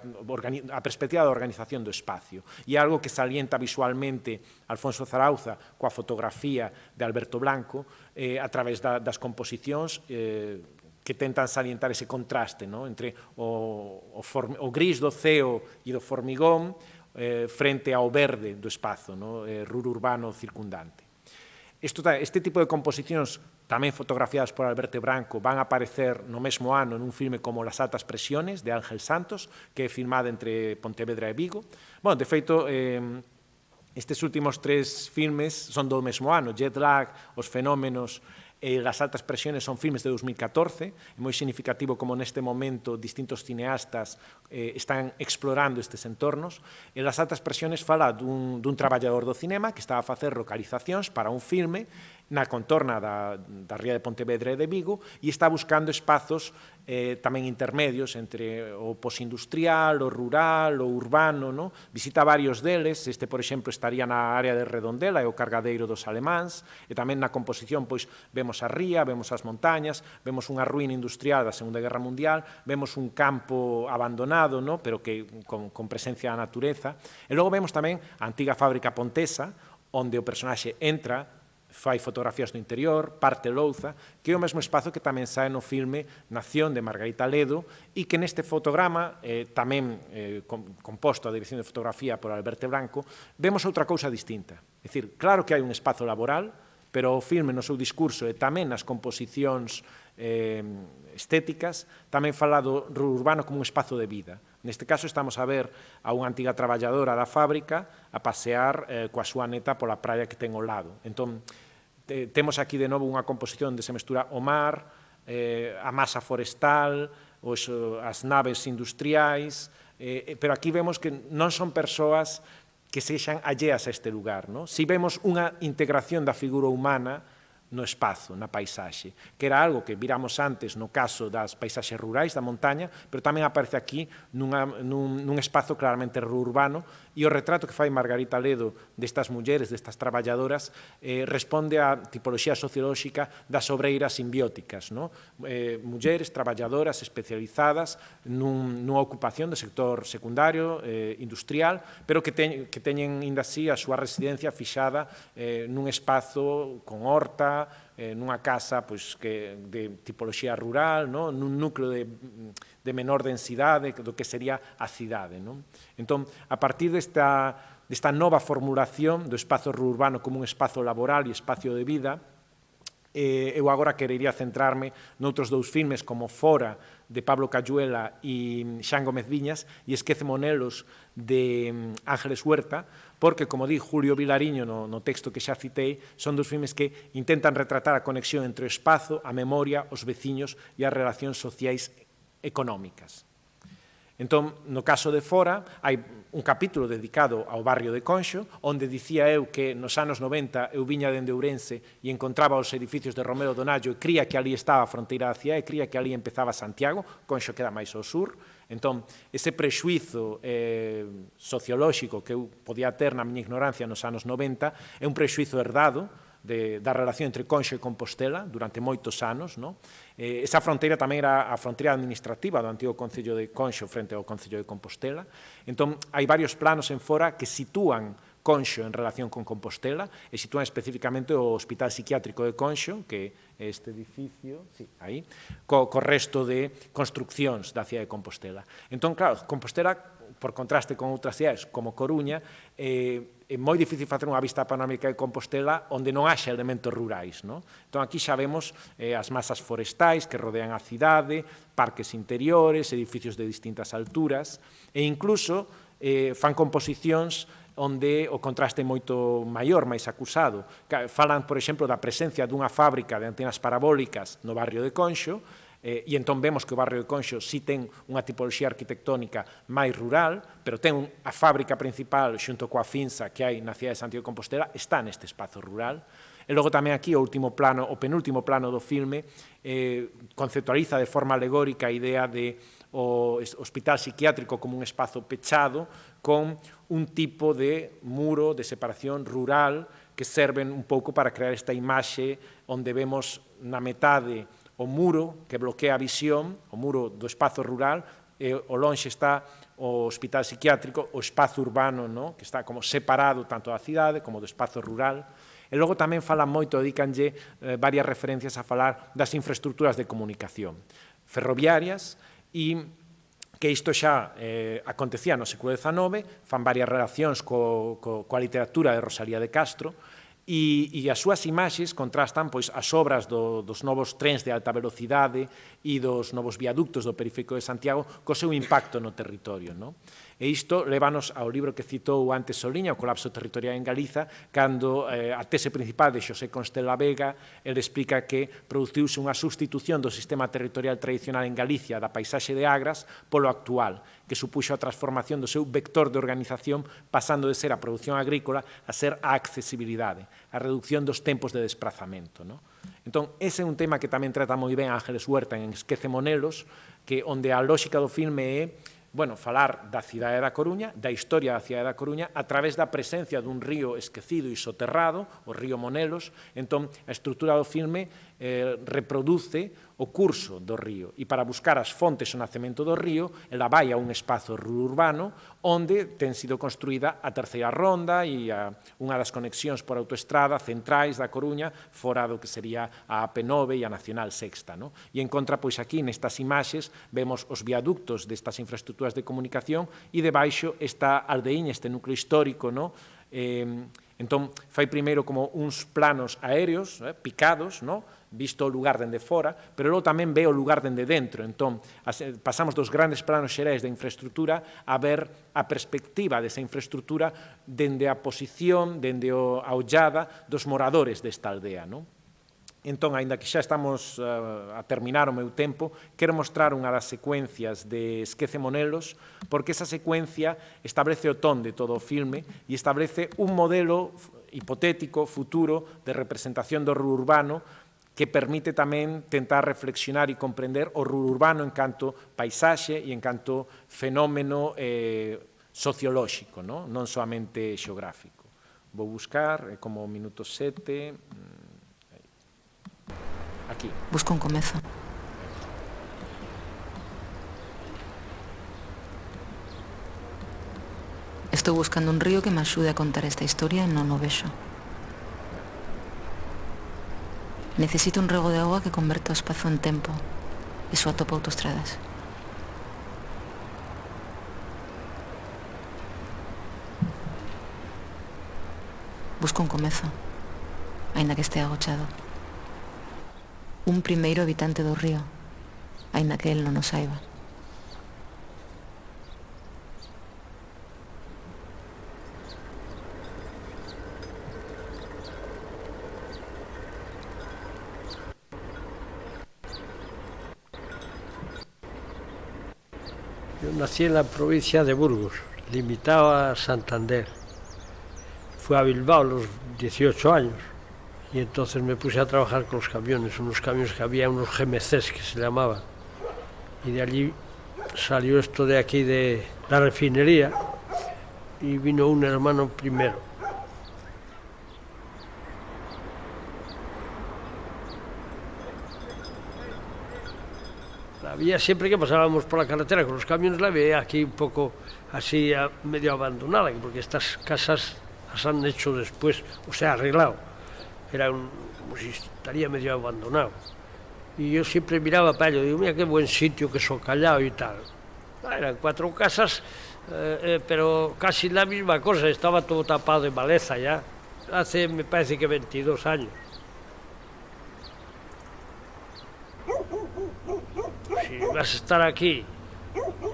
perspectiva da organización do espacio. E algo que salienta visualmente Alfonso Zarauza coa fotografía de Alberto Blanco a través das composicións que tentan salientar ese contraste entre o gris do ceo e do formigón frente ao verde do espazo urbano circundante. Este tipo de composicións, tamén fotografiadas por Alberto Blanco, van a aparecer no mesmo ano nun filme como Las altas presiones, de Ángel Santos, que é filmada entre Pontevedra e Vigo. Bueno, de feito, estes últimos 3 filmes son do mesmo ano, Jet Lag, Os fenómenos e Las altas presiones son filmes de 2014, é moi significativo como neste momento distintos cineastas están explorando estes entornos, e Las altas presiones fala dun traballador do cinema que estaba a facer localizacións para un filme na contorna da ría de Pontevedra e de Vigo e está buscando espazos tamén intermedios entre o posindustrial, o rural, o urbano, visita varios deles, por exemplo, estaría na área de Redondela, é o cargadeiro dos alemáns, e tamén na composición vemos a ría, vemos as montañas, vemos unha ruína industrial da Segunda Guerra Mundial, vemos un campo abandonado, pero que con presencia da natureza, e logo vemos tamén a antiga fábrica pontesa, onde o personaxe entra, fai fotografías do interior, parte louza, que é o mesmo espazo que tamén sae no filme Nación, de Margarita Ledo, e que neste fotograma, tamén composto a dirección de fotografía por Alberto Blanco, vemos outra cousa distinta. É dicir, claro que hai un espazo laboral, pero o filme no seu discurso e tamén nas composicións estéticas tamén fala do urbano como un espazo de vida. Neste caso estamos a ver a unha antiga traballadora da fábrica a pasear coa súa neta pola praia que ten ao lado. Entón, temos aquí de novo unha composición onde se mestura o mar, a masa forestal, as naves industriais, pero aquí vemos que non son persoas que sexan alleas a este lugar. Si vemos unha integración da figura humana no espazo, na paisaxe, que era algo que viramos antes no caso das paisaxes rurais da montaña, pero tamén aparece aquí nun espazo claramente urbano, e o retrato que fai Margarita Ledo destas mulleres, destas traballadoras, responde á tipoloxía sociolóxica das obreiras simbióticas, mulleres traballadoras especializadas nunha ocupación do sector secundario, industrial, pero que teñen, ainda así, a súa residencia fixada nun espazo con horta, nunha casa de tipoloxía rural, nun núcleo de menor densidade do que sería a cidade. Entón, a partir desta nova formulación do espazo rúral urbano como un espazo laboral e espacio de vida. Eu agora querería centrarme noutros dous filmes como Fora, de Pablo Cayuela e Xan Gómez Viñas, e Esquece Monelos, de Ángeles Huerta, porque, como di Julio Vilariño no texto que xa citei, son dos filmes que intentan retratar a conexión entre o espazo, a memoria, os veciños e as relacións sociais económicas. Entón, no caso de Fora, hai un capítulo dedicado ao barrio de Conxo, onde dicía eu que nos anos 90 eu viña dende Ourense e encontraba os edificios de Romero Donaggio e cría que ali estaba a fronteira da cidade e cría que ali empezaba Santiago, Conxo queda máis ao sur. Entón, ese prexuizo sociolóxico que eu podía ter na miña ignorancia nos anos 90 é un prexuizo herdado da relación entre Conxo e Compostela durante moitos anos. Esa fronteira tamén era a fronteira administrativa do antigo Concello de Conxo frente ao Concello de Compostela. Entón, hai varios planos en Fora que sitúan Conxo en relación con Compostela e sitúan especificamente o Hospital Psiquiátrico de Conxo, que é este edificio, aí, co resto de construccións da cidade de Compostela. Entón, claro, Compostela, por contraste con outras cidades como Coruña, é moi difícil facer unha vista panorámica de Compostela onde non haxa elementos rurais. Entón, aquí xa vemos as masas forestais que rodean a cidade, parques interiores, edificios de distintas alturas, e incluso fan composicións onde o contraste é moito maior, máis acusado. Falan, por exemplo, da presencia dunha fábrica de antenas parabólicas no barrio de Conxo, e entón vemos que o barrio de Conxo si ten unha tipoloxía arquitectónica máis rural, pero ten a fábrica principal xunto coa finza que hai na cidade de Santiago de Compostela, está neste espazo rural. E logo tamén aquí o penúltimo plano do filme conceptualiza de forma alegórica a idea de o hospital psiquiátrico como un espazo pechado con un tipo de muro de separación rural que serven un pouco para crear esta imaxe onde vemos na metade o muro que bloquea a visión, o muro do espazo rural, e ao lonxe está o hospital psiquiátrico, o espazo urbano, que está como separado tanto da cidade como do espazo rural. E logo tamén falan moito, dedicanlle varias referencias a falar das infraestructuras de comunicación ferroviarias, e que isto xa acontecía no século XIX, fan varias relacións coa literatura de Rosalía de Castro, e as súas imaxes contrastan as obras dos novos trens de alta velocidade e dos novos viaductos do periférico de Santiago co seu impacto no territorio. E isto lévanos ao libro que citou antes Soliña, o colapso territorial en Galiza, cando a tese principal de Xosé Constela Vega, ele explica que produciuse unha sustitución do sistema territorial tradicional en Galicia da paisaxe de Agras polo actual, que supuxo a transformación do seu vector de organización pasando de ser a produción agrícola a ser a accesibilidade, a reducción dos tempos de desplazamento. Entón, ese é un tema que tamén trata moi ben Ángeles Huerta en Esquece Monelos, que onde a lógica do filme é falar da cidade da Coruña, da historia da cidade da Coruña, a través da presencia dun río esquecido e soterrado, o río Monelos. Entón, a estrutura do filme reproduce o curso do río, e para buscar as fontes o nacemento do río, ela vai a un espazo urbano onde ten sido construída a terceira ronda e unha das conexións por autoestrada centrais da Coruña, fora do que sería a AP9 e a Nacional Sexta. E en contra, pois aquí, nestas imaxes, vemos os viaductos destas infraestructuras de comunicación e debaixo esta aldeiña, este núcleo histórico. Entón, fai primeiro como uns planos aéreos, picados, visto o lugar dende fora, pero logo tamén ve o lugar dende dentro. Entón, pasamos dos grandes planos xerais da infraestructura a ver a perspectiva desa infraestructura dende a posición, dende a ollada dos moradores desta aldea. Entón, aínda que xa estamos a terminar o meu tempo, quero mostrar unha das secuencias de Esquece Monelos, porque esa secuencia establece o ton de todo o filme e establece un modelo hipotético, futuro, de representación do rural urbano que permite tamén tentar reflexionar e comprender o rural urbano en canto paisaxe e en canto fenómeno sociolóxico, non solamente xeográfico. Vou buscar, como minuto 7... Aquí. Busco un comezo. Estou buscando un río que me axude a contar esta historia e non o vexo. Necesito un rego de agua que converta o espazo en tempo e só atopo autoestradas. Busco un comezo, aínda que estea agochado. Un primeiro habitante do río, aínda que el non o saiba. Yo nací en la provincia de Burgos, limitado a Santander. Fui a Bilbao a los 18 años y entonces me puse a trabajar con los camiones, unos camiones que había, unos GMCs que se llamaban. Y de allí salió esto de aquí de la refinería y vino un hermano primero. Había siempre que pasábamos por la carretera con los camiones, la veía aquí un poco así medio abandonada, porque estas casas las han hecho después, o sea, arreglado. Era como si estaría medio abandonado. Y yo siempre miraba para ello, digo, mira qué buen sitio, que socallado y tal. Eran 4 casas, pero casi la misma cosa, estaba todo tapado de maleza ya. Hace, me parece que 22 años. Si vas a estar aquí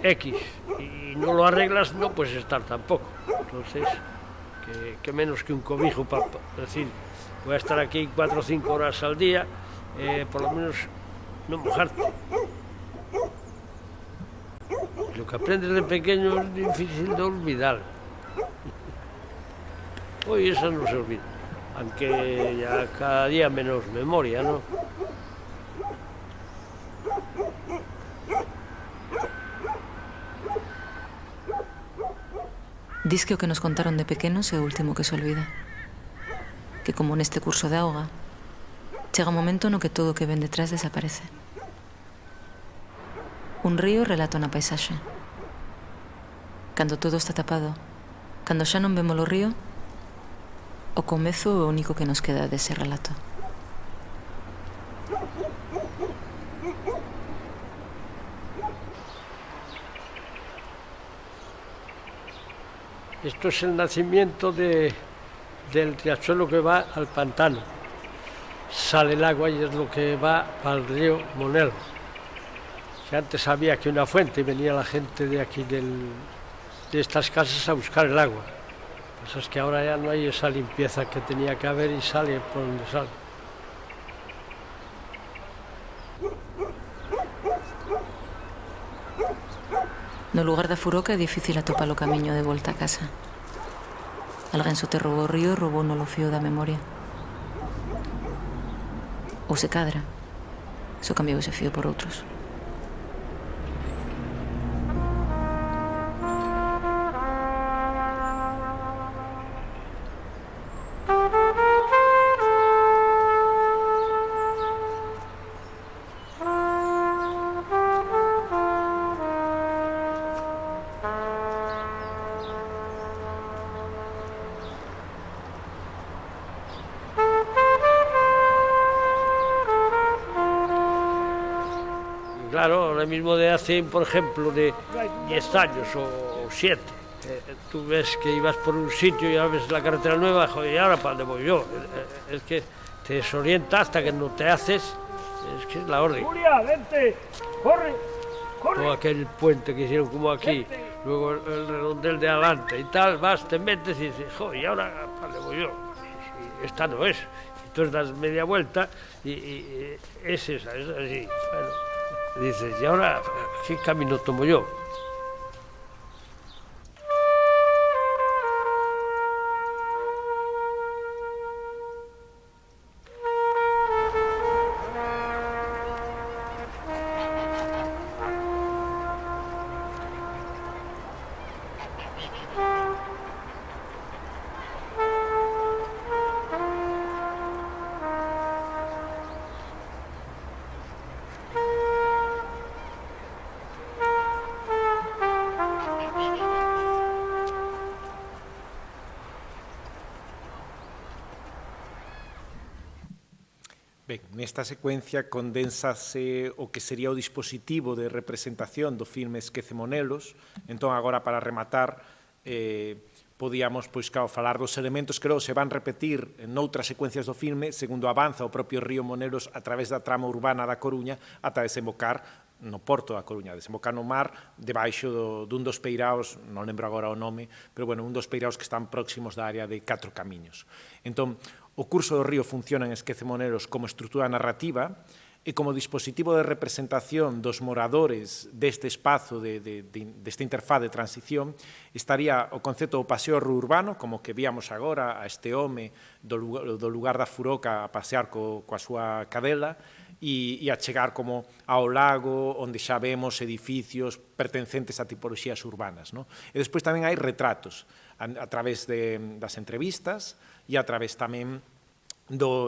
X y no lo arreglas, no puedes estar tampoco. Entonces, que menos que un cobijo para decir, voy a estar aquí 4 o 5 horas al día, por lo menos no mojarte. Lo que aprendes de pequeño es difícil de olvidar. Hoy eso no se olvida, aunque ya cada día menos memoria, ¿no? Dis que o que nos contaron de pequenos é o último que se olvida. Que como neste curso de auga, chega un momento no que todo o que ven detrás desaparece. Un río relata unha paisaxe. Cando todo está tapado, cando xa non vemos o río, o comezo é o único que nos queda dese relato. Esto es el nacimiento del riachuelo que va al pantano. Sale el agua y es lo que va al río Monelo. Que antes había aquí una fuente y venía la gente de aquí de estas casas a buscar el agua. Lo que pasa es que ahora ya no hay esa limpieza que tenía que haber y sale por donde sale. No lugar da furoca é difícil atopar o camiño de volta a casa. Alguén soterrou o río e roubou no fío da memoria. Ou se cadra, só cambiou ese fío por outros. Claro, ahora mismo de hace, por ejemplo, de 10 años o 7, tú ves que ibas por un sitio y ahora ves la carretera nueva, joder, ¿y ahora para dónde voy yo? Es que te desorienta hasta que no te haces, es que es la orden. ¡Julia, vente! ¡Corre! ¡Corre! O aquel puente que hicieron como aquí, luego el redondel de adelante y tal, vas, te metes y dices, joder, ¿y ahora para dónde voy yo? Y esta no es. Entonces das media vuelta y es esa, es así. Bueno. Dices, ¿y ahora qué camino tomo yo? Ben, nesta secuencia condensase o que sería o dispositivo de representación do filme Esquecemonelos. Entón, agora, para rematar, podíamos, pois, claro, falar dos elementos que logo se van repetir noutras secuencias do filme segundo avanza o propio río Monelos a través da trama urbana da Coruña ata desembocar no porto da Coruña, desembocar no mar debaixo dun dos peiraos, non lembro agora o nome, pero bueno, un dos peiraos que están próximos da área de Catro Camiños. Entón, o curso do río funciona en Esquece Monelos como estrutura narrativa e como dispositivo de representación dos moradores deste espazo, desta interfaz de transición, estaría o concepto do paseo urbano, como que víamos agora a este home do lugar da Furoca a pasear coa súa cadela, e a chegar como ao lago, onde xa vemos edificios pertencentes a tipoloxías urbanas. E despois tamén hai retratos, a través das entrevistas e a través tamén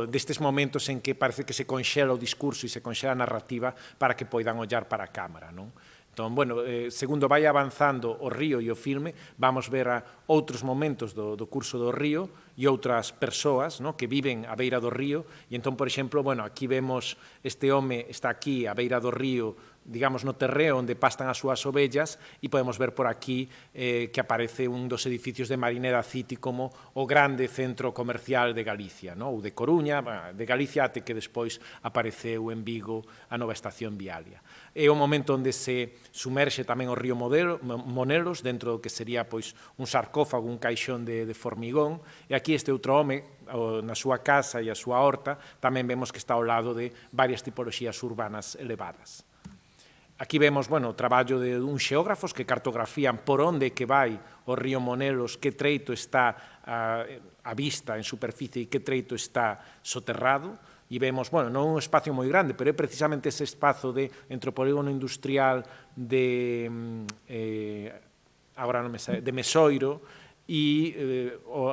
destes momentos en que parece que se conxela o discurso e se conxela a narrativa para que poidan ollar para a cámara. Entón, bueno, segundo vai avanzando o río e o filme, vamos ver outros momentos do curso do río e outras persoas que viven á beira do río. E entón, por exemplo, bueno, aquí vemos este home está aquí á beira do río, digamos, no terreo onde pastan as súas ovellas, e podemos ver por aquí que aparece un dos edificios de Marineda City como o grande centro comercial de Galicia, ou de Coruña, de Galicia, até que despois apareceu en Vigo a nova estación viaria. É o momento onde se sumerxe tamén o río Monelos dentro do que sería pois un sarcófago, un caixón de formigón, e aquí este outro home na súa casa e a súa horta tamén vemos que está ao lado de varias tipoloxías urbanas elevadas. Aquí vemos, bueno, o traballo de uns xeógrafos que cartografían por onde que vai o río Monelos, que treito está a vista en superficie e que treito está soterrado, e vemos, bueno, non un espacio moi grande, pero é precisamente ese espazo entre o polígono industrial de Mesoiro e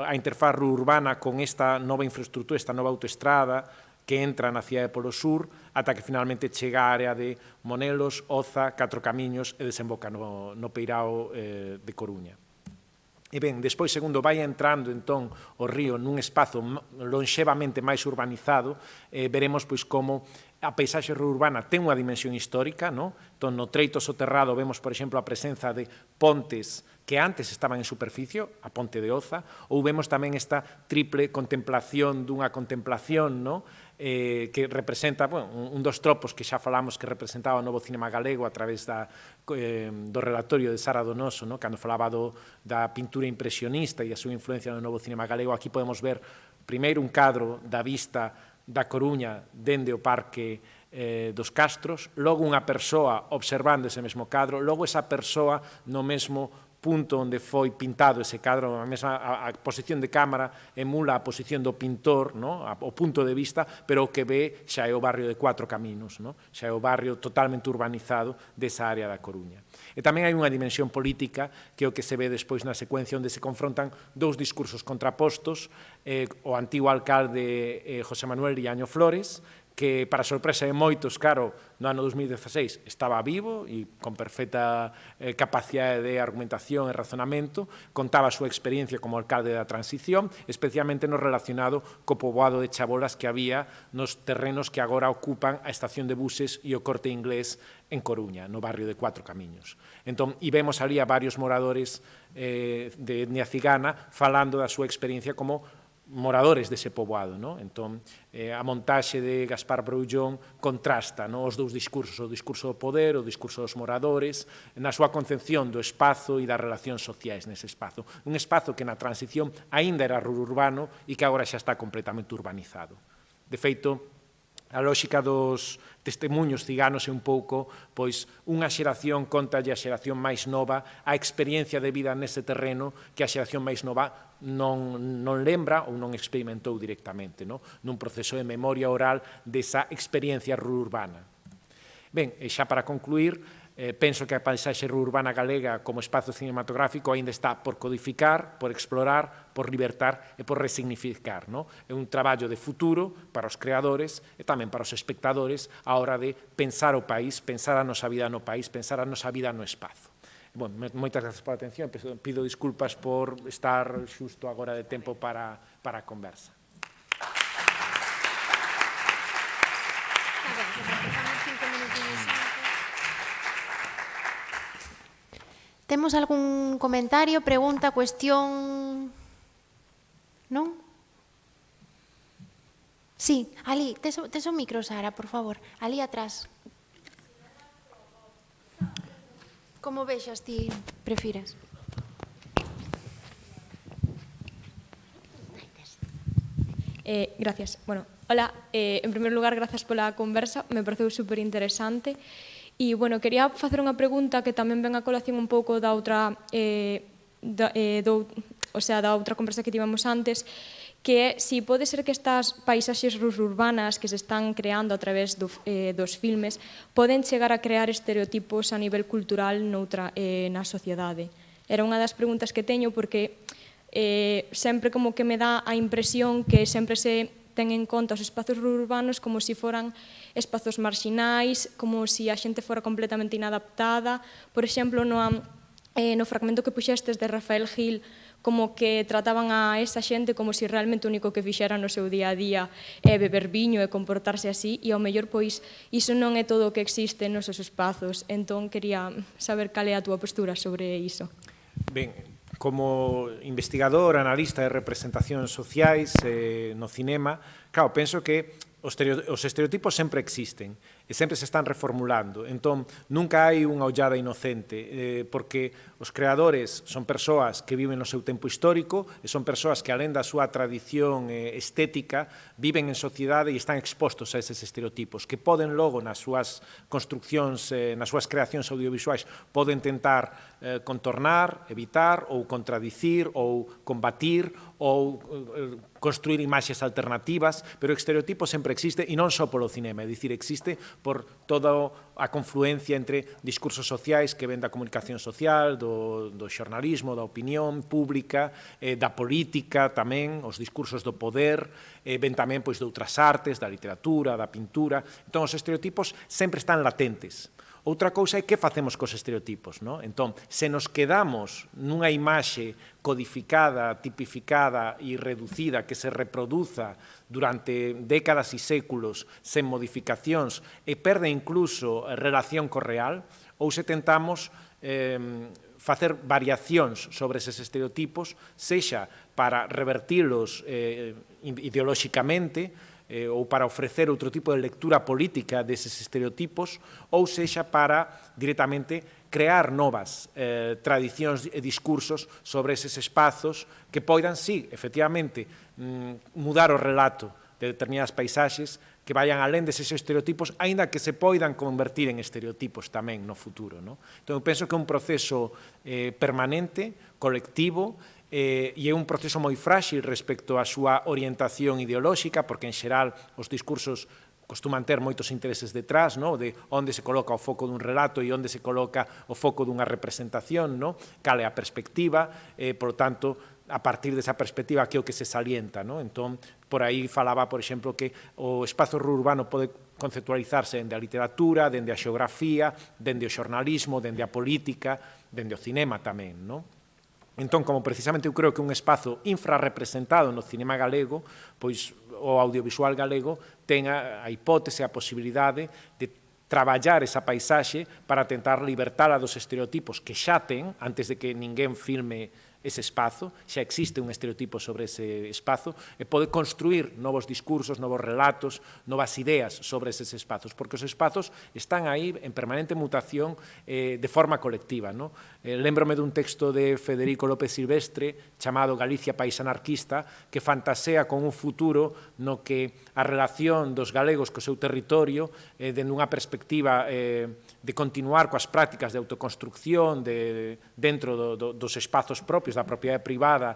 a interfaz urbana con esta nova infraestructura, esta nova autoestrada que entra na cidade polo sur, ata que finalmente chega á área de Monelos, Oza, Catro Camiños e desemboca no peirao de Coruña. E ben, despois, segundo vai entrando entón o río nun espazo lonxevamente máis urbanizado, veremos pois como a paisaxe urbana ten unha dimensión histórica, entón no treito soterrado vemos, por exemplo, a presenza de pontes que antes estaban en superficie, a ponte de Oza, ou vemos tamén esta triple contemplación dunha contemplación, que representa un dos tropos que xa falamos que representaba o novo cinema galego a través do relatorio de Sara Donoso, cando falaba da pintura impresionista e a súa influencia no novo cinema galego. Aquí podemos ver primeiro un cadro da vista da Coruña dende o Parque dos Castros, logo unha persoa observando ese mesmo cadro, logo esa persoa no mesmo punto onde foi pintado ese cadro, a posición de cámara emula a posición do pintor, o punto de vista, pero o que ve xa é o barrio de Cuatro Caminos, xa é o barrio totalmente urbanizado desa área da Coruña. E tamén hai unha dimensión política que é o que se ve despois na secuencia onde se confrontan dous discursos contrapostos, o antigo alcalde José Manuel Riaño Flores, que, para sorpresa de moitos, claro, no ano 2016 estaba vivo e con perfecta capacidade de argumentación e razonamento, contaba a súa experiencia como alcalde da transición, especialmente no relacionado co poboado de chabolas que había nos terrenos que agora ocupan a estación de buses e o Corte Inglés en Coruña, no barrio de Cuatro Camiños. Entón, e vemos ali a varios moradores de etnia cigana falando da súa experiencia como moradores dese poboado. Entón, a montaxe de Gaspar Broullón contrasta os dous discursos, o discurso do poder, o discurso dos moradores, na súa concepción do espazo e das relacións sociais nese espazo. Un espazo que na transición aínda era urbano e que agora xa está completamente urbanizado. De feito, a lógica dos testemunhos ciganos é un pouco, pois, unha xeración contalle a xeración máis nova a experiencia de vida nese terreno que a xeración máis nova non lembra ou non experimentou directamente, nun proceso de memoria oral desa experiencia urbana. Ben, e xa para concluir, penso que a paisaxe urbana galega como espazo cinematográfico aínda está por codificar, por explorar, por libertar e por resignificar. É un traballo de futuro para os creadores e tamén para os espectadores a hora de pensar o país, pensar a nosa vida no país, pensar a nosa vida no espazo. Moitas grazas pola atención, pido disculpas por estar xusto agora de tempo para a conversa. Temos algún comentario, pregunta, cuestión? Ali, tes o micro, Sara, por favor. Ali atrás. Como vexas ti prefires? Gracias. Bueno, hola. En primer lugar, gracias pola conversa. Me pareceu super interesante. E, bueno, quería facer unha pregunta que tamén ven a colación un pouco da outra da outra conversa que tivemos antes, que é si pode ser que estas paisaxes urbanas que se están creando a través dos filmes poden chegar a crear estereotipos a nivel cultural na sociedade. Era unha das preguntas que teño porque sempre como que me dá a impresión que sempre se ten en conta os espazos urbanos como se foran espazos marxinais, como se a xente fora completamente inadaptada. Por exemplo, no fragmento que puxestes de Rafael Gil, como que trataban a esa xente como se realmente o único que fixera no seu día a día é beber viño e comportarse así, e ao mellor, pois, iso non é todo o que existe nos seus espazos. Entón, quería saber cal é a túa postura sobre iso. Ben, como investigador, analista de representacións sociais no cinema, claro, penso que os estereotipos sempre existen e sempre se están reformulando. Entón, nunca hai unha ollada inocente, porque os creadores son persoas que viven no seu tempo histórico e son persoas que, alén da súa tradición estética, viven en sociedade e están expostos a eses estereotipos, que poden logo nas súas construccións, nas súas creacións audiovisuais, poden tentar contornar, evitar ou contradicir ou combatir ou construir imaxes alternativas, pero o estereotipo sempre existe e non só polo cinema, é dicir, existe por toda a confluencia entre discursos sociais que ven da comunicación social, do xornalismo, da opinión pública, da política tamén, os discursos do poder, ven tamén de outras artes, da literatura, da pintura. Entón, os estereotipos sempre están latentes. Outra cousa é que facemos cos estereotipos, non? Entón, se nos quedamos nunha imaxe codificada, tipificada e reducida que se reproduza durante décadas e séculos sen modificacións e perde incluso relación co real, ou se tentamos facer variacións sobre eses estereotipos, sexa para revertilos ideolóxicamente, ou para ofrecer outro tipo de lectura política deses estereotipos, ou sexa para directamente crear novas tradicións e discursos sobre eses espazos que poidan, sí, efectivamente, mudar o relato de determinadas paisaxes que vayan alén deses estereotipos, aínda que se poidan convertir en estereotipos tamén no futuro. Entón, eu penso que é un proceso permanente, colectivo, e é un proceso moi frágil respecto á súa orientación ideolóxica, porque en xeral os discursos costuman ter moitos intereses detrás, de onde se coloca o foco dun relato e onde se coloca o foco dunha representación, cal é a perspectiva, por tanto, a partir desa perspectiva que é o que se salienta. Entón, por aí falaba, por exemplo, que o espazo urbano pode conceptualizarse dende a literatura, dende a xeografía, dende o xornalismo, dende a política, dende o cinema tamén, Entón, como precisamente eu creo que un espazo infrarrepresentado no cinema galego, pois o audiovisual galego ten a hipótese, a posibilidade de traballar esa paisaxe para tentar libertala dos estereotipos que xa ten, antes de que ninguén filme ese espazo, xa existe un estereotipo sobre ese espazo, e pode construir novos discursos, novos relatos, novas ideas sobre eses espazos, porque os espazos están aí en permanente mutación de forma colectiva. Lémbrome dun texto de Federico López Silvestre chamado Galicia País Anarquista, que fantasea con un futuro no que a relación dos galegos co seu territorio, dende unha perspectiva de continuar coas prácticas de autoconstrucción dentro dos espazos propios, da propiedade privada,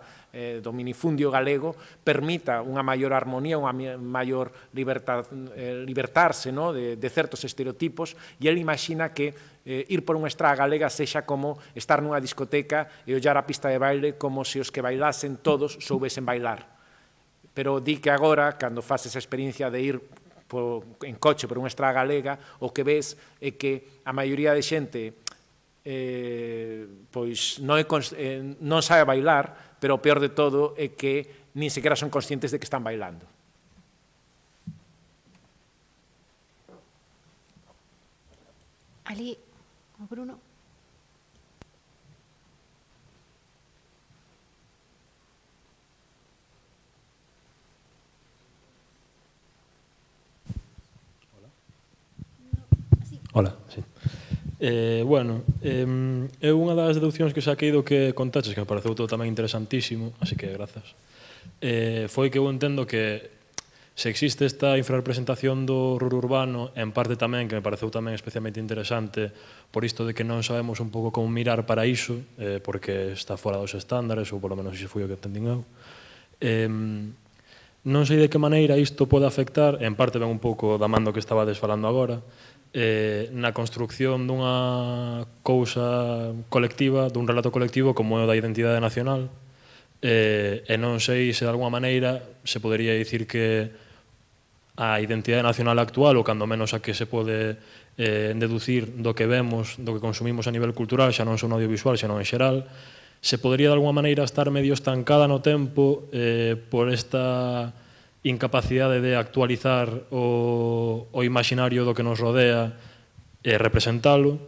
do minifundio galego, permita unha maior armonía, unha maior libertarse de certos estereotipos, e ele imagina que ir por unha estrada galega sexa como estar nunha discoteca e ollar a pista de baile como se os que bailasen todos soubesen bailar. Pero di que agora, cando faz esa experiencia de ir en coche por unha estrada galega, o que ves é que a maioría de xente pois non sabe bailar, pero o peor de todo é que nin sequera son conscientes de que están bailando. Ali, Bruno. Hola, sí. Bueno, é unha das deduccións que saquei do que contaches, que me pareceu todo tamén interesantísimo, así que grazas. Foi que eu entendo que se existe esta infrarrepresentación do rural urbano, en parte tamén, que me pareceu tamén especialmente interesante, por isto de que non sabemos un pouco como mirar para iso, porque está fora dos estándares, ou polo menos iso foi o que entendín eu. Non sei de que maneira isto pode afectar, en parte ben un pouco da mando que estabades falando agora, na construcción dunha cousa colectiva, dun relato colectivo como é o da identidade nacional, e non sei se de alguma maneira se podería dicir que a identidade nacional actual, ou cando menos a que se pode deducir do que vemos, do que consumimos a nivel cultural, xa non só no audiovisual, xa non en xeral, se podería de alguma maneira estar medio estancada no tempo por esta incapacidade de actualizar o imaginario do que nos rodea e representalo,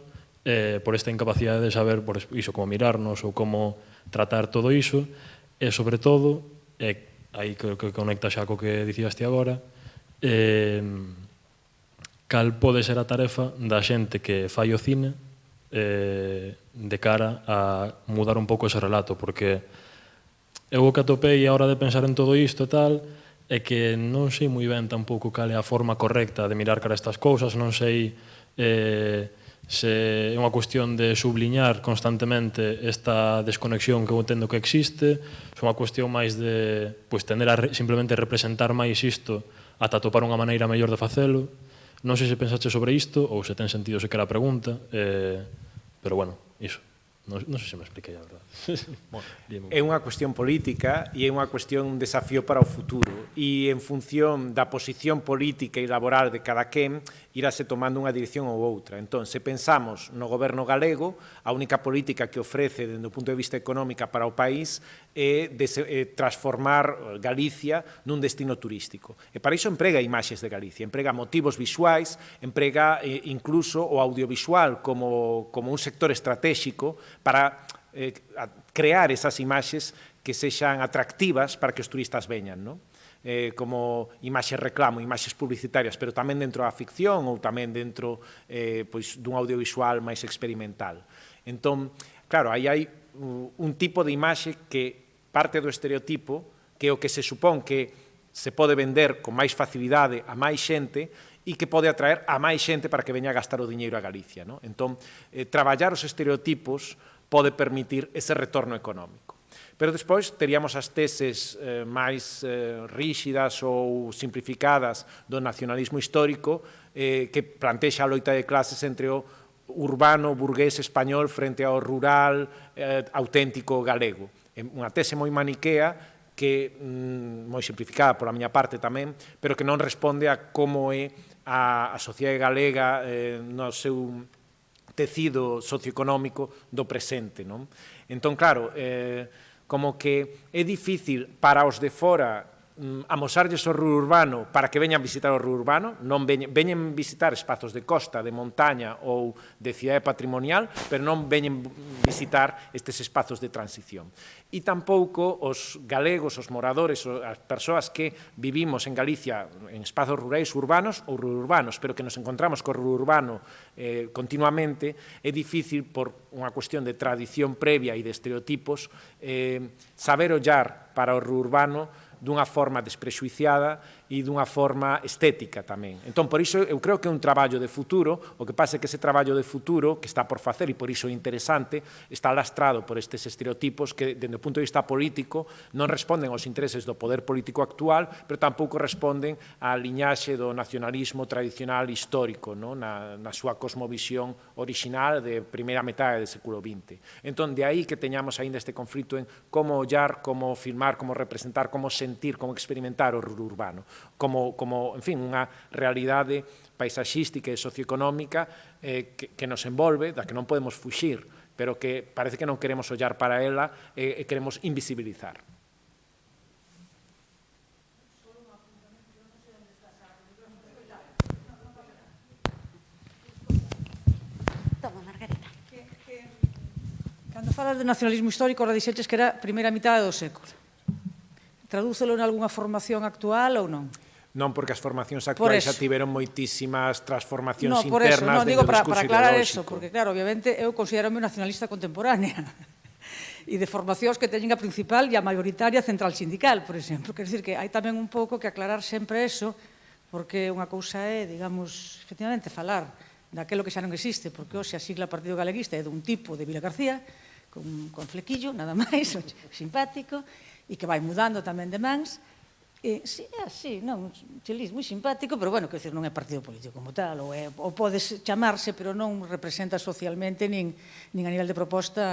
por esta incapacidade de saber por iso, como mirarnos ou como tratar todo iso, e sobre todo, aí creo que conecta xa co que dicías ti agora, cal pode ser a tarefa da xente que fai o cine de cara a mudar un pouco ese relato, porque eu o que atopei a hora de pensar en todo isto e tal é que non sei moi ben tampouco cal é a forma correcta de mirar cara a estas cousas, non sei se é unha cuestión de subliñar constantemente esta desconexión que eu entendo que existe, é unha cuestión máis de tender a simplemente representar máis isto ata atopar unha maneira mellor de facelo. Non sei se pensaste sobre isto ou se ten sentido se que era a pregunta, pero bueno, iso. Non sei se me expliquei a verdade. É unha cuestión política e é unha cuestión, un desafío para o futuro, e en función da posición política e laboral de cada quen irase tomando unha dirección ou outra. Entón, se pensamos no goberno galego, a única política que ofrece dende o punto de vista económica para o país é transformar Galicia nun destino turístico. E para iso emprega imaxes de Galicia, emprega motivos visuais, emprega incluso o audiovisual como un sector estratégico para crear esas imaxes que sexan atractivas para que os turistas veñan, non? Como imaxes reclamo, imaxes publicitarias, pero tamén dentro da ficción ou tamén dentro dun audiovisual máis experimental. Entón, claro, aí hai un tipo de imaxe que parte do estereotipo, que é o que se supón que se pode vender con máis facilidade a máis xente e que pode atraer a máis xente para que veña a gastar o diñeiro a Galicia. Entón, traballar os estereotipos pode permitir ese retorno económico. Pero despois teríamos as teses máis ríxidas ou simplificadas do nacionalismo histórico que plantexa a loita de clases entre o urbano burgués español frente ao rural auténtico galego. Unha tese moi maniquea que, moi simplificada pola miña parte tamén, pero que non responde a como é a sociedade galega no seu tecido socioeconómico do presente. Entón, claro, como que é difícil para os de fora amosarlles o rural urbano para que veñan visitar o rural urbano, non veñen visitar espazos de costa, de montaña ou de cidade patrimonial, pero non veñen visitar estes espazos de transición. E tampouco os galegos, os moradores, as persoas que vivimos en Galicia en espazos rurais urbanos ou rururbanos, pero que nos encontramos co rural urbano continuamente, é difícil, por unha cuestión de tradición previa e de estereotipos, saber ollar para o rural urbano dunha forma desprexuiciada e dunha forma estética tamén. Entón, por iso, eu creo que é un traballo de futuro, o que pasa é que ese traballo de futuro, que está por facer e por iso é interesante, está lastrado por estes estereotipos que, dende o punto de vista político, non responden aos intereses do poder político actual, pero tampouco responden á liñaxe do nacionalismo tradicional histórico, na súa cosmovisión orixinal de primeira metade do século XX. Entón, de aí que teñamos aínda este conflito en como ollar, como filmar, como representar, como sentir, como experimentar o rural urbano, como en fin, unha realidade paisaxística e socioeconómica que nos envolve, da que non podemos fuxir, pero que parece que non queremos ollar para ela e queremos invisibilizar. Toma, Margarita. Cando falas de nacionalismo histórico, ahora dixeches que era a primeira mitad do século. Tradúcelo en algunha formación actual ou non? Non, porque as formacións actuais xa tiveron moitísimas transformacións por eso, internas digo do para discurso aclarar ideolóxico. eso, porque claro, obviamente eu considero-me nacionalista contemporánea e de formacións que teñen a principal e a mayoritaria central sindical, por exemplo. Quer dizer que hai tamén un pouco que aclarar sempre eso, porque unha cousa é, digamos, efectivamente, falar daquelo que xa non existe, porque hoxe a sigla Partido Galeguista é dun tipo de Vila García, con flequillo, nada máis, simpático, e que vai mudando tamén de mans. Sí, é así, non, chelis moi simpático, pero, bueno, quer dizer, non é partido político como tal, ou podes chamarse, pero non representa socialmente nin a nivel de proposta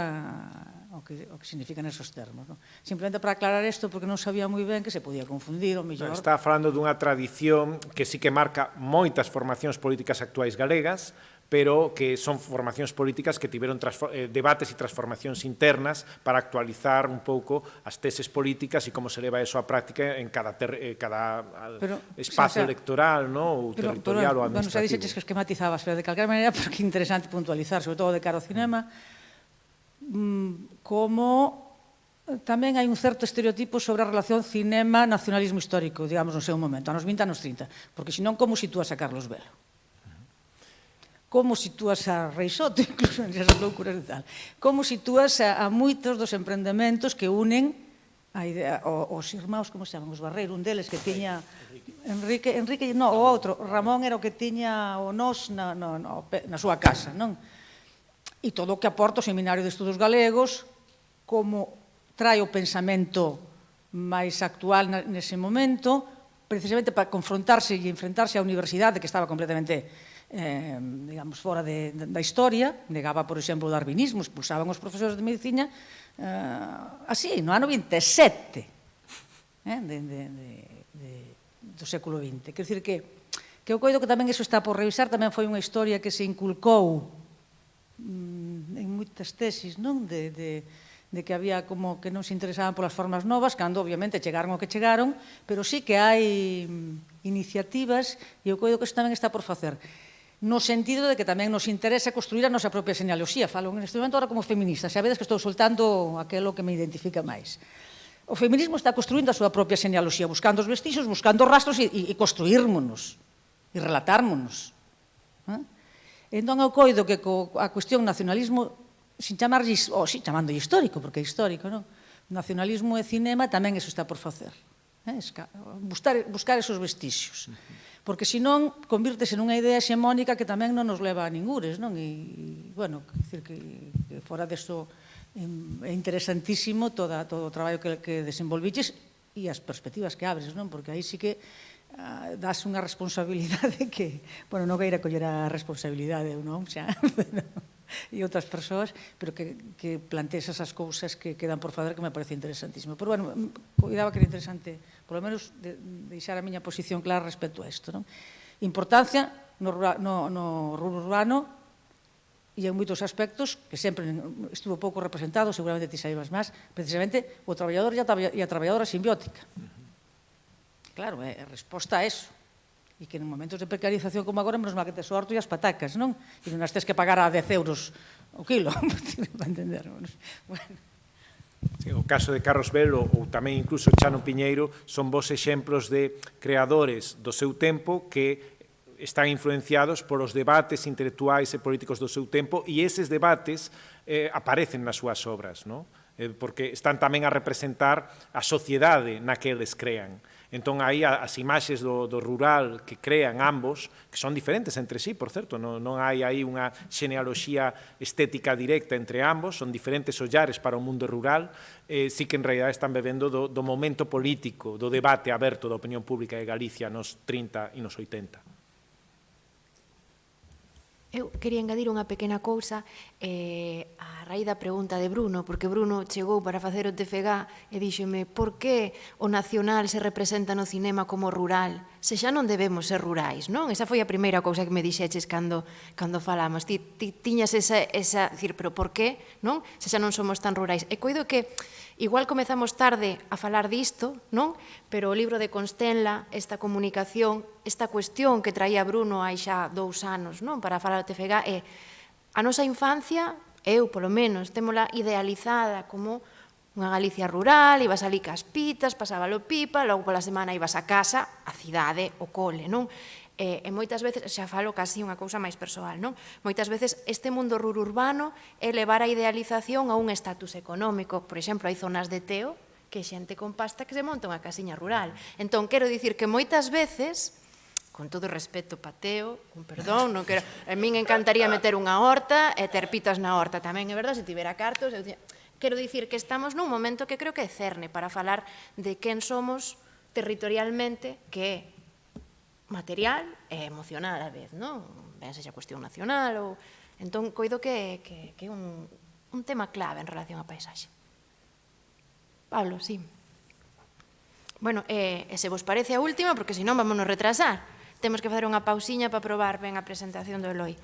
o que significan esos termos. Simplemente para aclarar isto, porque non sabía moi ben que se podía confundir, o mellor... Está falando dunha tradición que sí que marca moitas formacións políticas actuais galegas, pero que son formacións políticas que tiveron debates e transformacións internas para actualizar un pouco as teses políticas e como se leva eso á práctica en cada espacio electoral, ou territorial ou administrativo. Bueno, xa dixeches que esquematizabas, pero de calquera maneira, porque é interesante puntualizar, sobre todo de cara ao cinema, como tamén hai un certo estereotipo sobre a relación cinema-nacionalismo histórico, digamos, no seu momento, anos 20, anos 30, porque senón como sitúas a Carlos Velo? Como sitúas a Reixoto, incluso en esas loucuras e tal? Como sitúas a moitos dos empreendementos que unen a idea, os irmãos, como se chaman, os Barreiro, un deles que tiña Enrique, non, o outro, Ramón era o que tiña o Nós na súa casa, non? E todo o que aporta o Seminario de Estudos Galegos, como trae o pensamento máis actual nese momento, precisamente para confrontarse e enfrentarse á universidade que estaba completamente digamos, fora da historia, negaba, por exemplo, o darwinismo, expulsaban os profesores de medicina así, no ano 27 do século XX. Quer dizer que eu coido que tamén iso está por revisar, tamén foi unha historia que se inculcou en moitas tesis, non? De que había como que non se interesaban polas formas novas, cando obviamente chegaron o que chegaron, pero sí que hai iniciativas, e eu coido que iso tamén está por facer, no sentido de que tamén nos interesa construir a nosa propia genealoxía. Falo neste momento ahora como feminista, xa vedes que estou soltando aquilo que me identifica máis. O feminismo está construindo a súa propia genealoxía, buscando os vestixios, buscando rastros e construírmonos, e relatármonos. Entón eu coido que a cuestión nacionalismo, sin chamarlle, si chamándolle histórico, porque é histórico, non? Nacionalismo e cinema tamén eso está por facer. Buscar esos vestixios. Porque senón convírtese nunha idea hexemónica que tamén non nos leva a ningures, non? E, bueno, que fora deso é interesantísimo todo o traballo que desenvolviches e as perspectivas que abres, non? Porque aí sí que das unha responsabilidade que, bueno, Nogueira collera a responsabilidade, non? Xa, e outras persoas, pero que plantees esas cousas que quedan por fazer, que me parece interesantísimo. Pero, bueno, cuidaba que era interesante, polo menos, deixar a miña posición clara respecto a isto, non? Importancia no urbano e en moitos aspectos que sempre estuvo pouco representado, seguramente ti saibas máis, precisamente o traballador e a traballadora simbiótica. Claro, é resposta a eso. E que en momentos de precarización como agora, menos mal que tes o horto e as patacas, non? E non as tes que pagar a 10 euros o kilo, para entendernos. Bueno. O caso de Carlos Velo ou tamén incluso Chano Piñeiro son vos exemplos de creadores do seu tempo que están influenciados por os debates intelectuais e políticos do seu tempo e eses debates aparecen nas súas obras, non? Porque están tamén a representar a sociedade na que eles crean. Entón, aí as imaxes do rural que crean ambos, que son diferentes entre sí, por certo, non hai aí unha xenealoxía estética directa entre ambos, son diferentes ollares para o mundo rural, sí que en realidad están bebendo do momento político, do debate aberto da opinión pública de Galicia nos 30 e nos 80. Eu quería engadir unha pequena cousa a raíz da pregunta de Bruno, porque Bruno chegou para facer o TFG e díxome por que o nacional se representa no cinema como rural, se xa non debemos ser rurais, non? Esa foi a primeira cousa que me dixeches cando falamos. Ti tiñas esa, dicir, pero por que, non? Se xa non somos tan rurais. E coido que igual comezamos tarde a falar disto, non? Pero o libro de Constenla, esta comunicación, esta cuestión que traía Bruno hai xa 2 anos, non? Para falar do TFG, é a nosa infancia, eu, polo menos, témola idealizada como unha Galicia rural, ibas ali cas pitas, pasábalo pipa, logo pola semana ibas a casa, a cidade, o cole, non? E moitas veces, xa falo casi unha cousa máis persoal, non? Moitas veces este mundo rururbano é levar a idealización a un estatus económico. Por exemplo, hai zonas de Teo que xente con pasta que se monta unha casiña rural. Entón, quero dicir que moitas veces, con todo respeto pa Teo, con perdón, non quero, a min encantaría meter unha horta e ter pitas na horta tamén, é verdade, se tivera cartos, eu dicía, quero dicir que estamos nun momento que creo que é cerne para falar de quen somos territorialmente, que é material e emocional a vez, non? Ben sexa cuestión nacional ou... Entón, coido que é un tema clave en relación á paisaxe. Pablo, sí. Bueno, e se vos parece a última, porque senón vámonos retrasar. Temos que facer unha pausiña para probar ben a presentación do Eloi.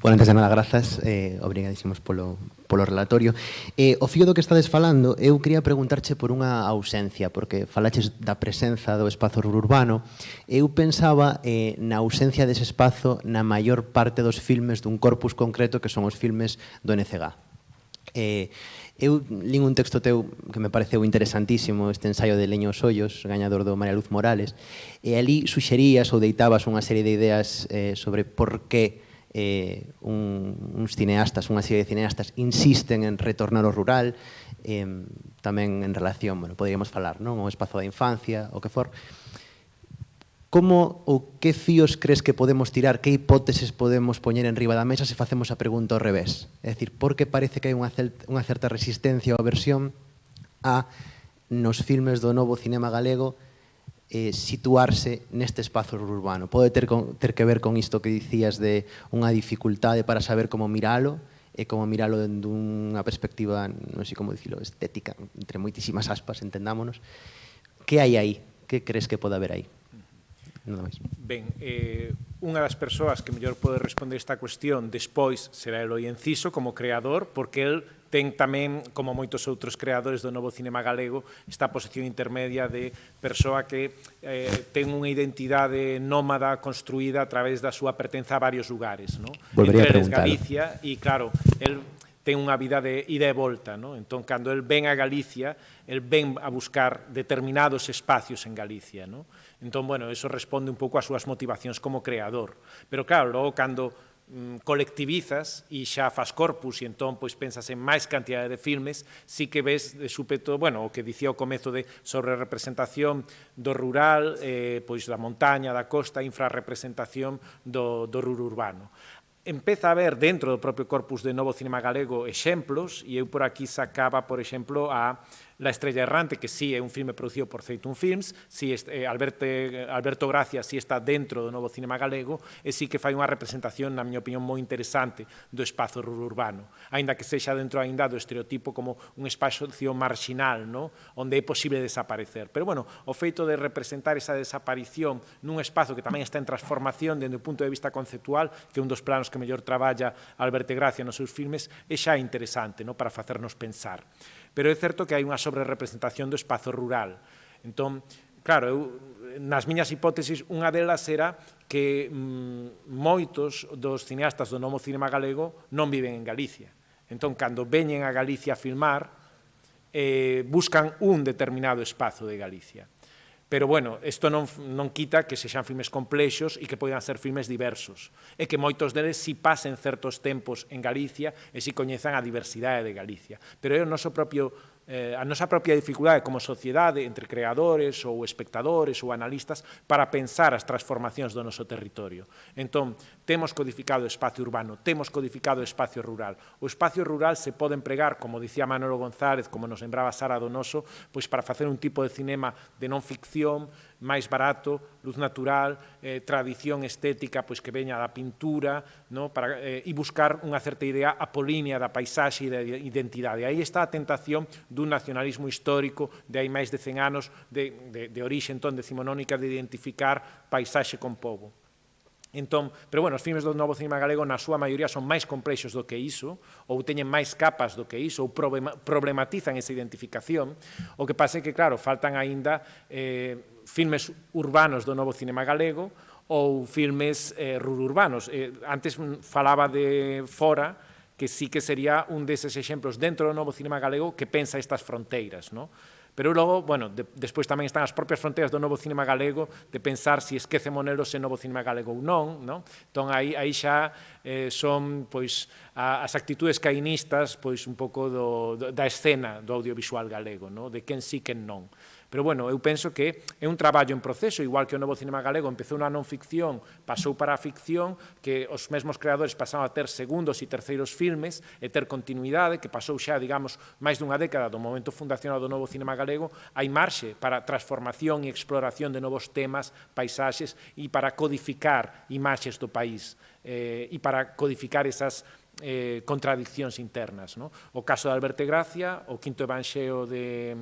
Bueno, antes de nada, grazas, obrigadísimos polo relatorio. O fío do que estades falando, eu quería preguntarche por unha ausencia, porque falaches da presenza do espazo urbano. Eu pensaba na ausencia dese espazo na maior parte dos filmes dun corpus concreto que son os filmes do NCG. Eu lín un texto teu que me pareceu interesantísimo, este ensaio de Leño Ollos, gañador do María Luz Morales, e ali suxerías ou deitabas unha serie de ideas sobre por que uns cineastas, unha serie de cineastas insisten en retornar ao rural, tamén en relación, bueno, poderíamos falar, non? O espazo da infancia, o que for. Como ou que fíos crees que podemos tirar, que hipóteses podemos poñer en riba da mesa se facemos a pregunta ao revés? É dicir, por que parece que hai unha certa resistencia ou aversión a nos filmes do novo cinema galego situarse neste espazo urbano? Pode ter que ver con isto que dicías de unha dificultade para saber como miralo e como miralo dende unha perspectiva, non sei como dicilo, estética, entre moitísimas aspas, entendámonos. Que hai aí? Que crees que pode haber aí? Nada máis. Ben, unha das persoas que mellor pode responder esta cuestión despois será Eloi Enciso como creador, porque el ten tamén, como moitos outros creadores do novo cinema galego, esta posición intermedia de persoa que ten unha identidade nómada construída a través da súa pertenza a varios lugares, non? Entre eles Galicia, e claro, el ten unha vida de ida e volta, non? Entón, cando el ven a Galicia, el ven a buscar determinados espacios en Galicia, non? Entón, bueno, eso responde un pouco ás súas motivacións como creador. Pero claro, logo, cando colectivizas e xa fas corpus e entón pois pensas en máis cantidade de filmes, sí que ves de súpeto, bueno, o que dicía ao comezo de sobre representación do rural, pois da montaña, da costa, infrarrepresentación do rural urbano. Empeza a haber dentro do propio corpus de novo cinema galego exemplos, e eu por aquí sacaba, por exemplo, a La estrella errante, que sí é un filme producido por Zeitung Films, sí, Alberto Gracia sí está dentro do novo cinema galego, e sí que fai unha representación, na miña opinión, moi interesante do espazo urbano, aínda que sexa dentro aínda do estereotipo como un espacio marxinal, no? Onde é posible desaparecer. Pero, bueno, o feito de representar esa desaparición nun espazo que tamén está en transformación dende o punto de vista conceptual, que é un dos planos que mellor traballa Alberto Gracia nos seus filmes, é xa interesante, no? Para facernos pensar. Pero é certo que hai unha sobrerepresentación do espazo rural. Entón, claro, nas miñas hipótesis, unha delas era que moitos dos cineastas do novo cinema galego non viven en Galicia. Entón, cando veñen a Galicia a filmar, buscan un determinado espazo de Galicia. Pero, bueno, isto non quita que sexan filmes complexos e que poidan ser filmes diversos. E que moitos deles si pasen certos tempos en Galicia e si coñezan a diversidade de Galicia. Pero é o noso propio a nosa propia dificultade como sociedade entre creadores ou espectadores ou analistas para pensar as transformacións do noso territorio. Entón, temos codificado o espacio urbano, temos codificado o espacio rural. O espacio rural se pode empregar, como dicía Manolo González, como nos lembraba Sara Donoso, pois para facer un tipo de cinema de non ficción, máis barato, luz natural, tradición estética pois que veña da pintura, no? E buscar unha certa idea apolínea da paisaxe e da identidade. Aí está a tentación dun nacionalismo histórico de hai máis de 100 anos de orixe entón decimonónica de identificar paisaxe con pobo. Entón, pero, bueno, os filmes do novo cinema galego na súa maioría son máis complexos do que iso, ou teñen máis capas do que iso, ou problematizan esa identificación. O que pasa é que, claro, faltan aínda filmes urbanos do novo cinema galego, ou filmes rururbanos. Antes falaba de fora, que sí que sería un deses exemplos dentro do novo cinema galego que pensa estas fronteiras, non? Pero logo, bueno, despois tamén están as propias fronteiras do novo cinema galego de pensar se esquece Monelos é novo cinema galego ou non, non? Entón, aí xa son, pois, as actitudes cainistas, pois, un pouco da escena do audiovisual galego, non? De quen sí, quen non. Pero, bueno, eu penso que é un traballo en proceso, igual que o novo cinema galego empezou na non ficción, pasou para a ficción, que os mesmos creadores pasaron a ter segundos e terceiros filmes e ter continuidade, que pasou xa, digamos, máis dunha década do momento fundacional do novo cinema galego, hai marxe para transformación e exploración de novos temas, paisaxes e para codificar imaxes do país e para codificar esas contradiccións internas. O caso de Alberto Gracia, o quinto evanxeo de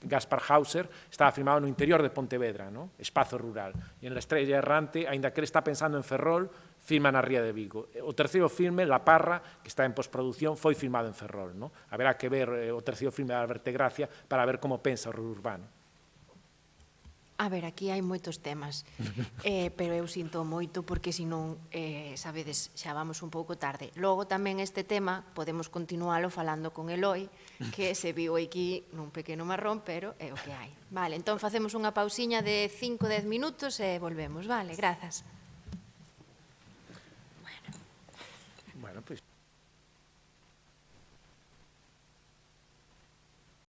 Gaspar Hauser, estaba filmado no interior de Pontevedra, espazo rural. E en La Estrella Errante, aínda que ele está pensando en Ferrol, filma na Ría de Vigo. O terceiro filme, La Parra, que está en postproducción, foi filmado en Ferrol. Haberá que ver o terceiro filme de Alberto Gracia para ver como pensa o urbano. A ver, aquí hai moitos temas, pero eu sinto moito porque senón, sabedes, xa vamos un pouco tarde. Logo tamén este tema podemos continualo falando con Eloi, que se viu aquí nun pequeno marrón, pero é o que hai. Vale, entón facemos unha pausiña de 5-10 minutos e volvemos, vale, grazas.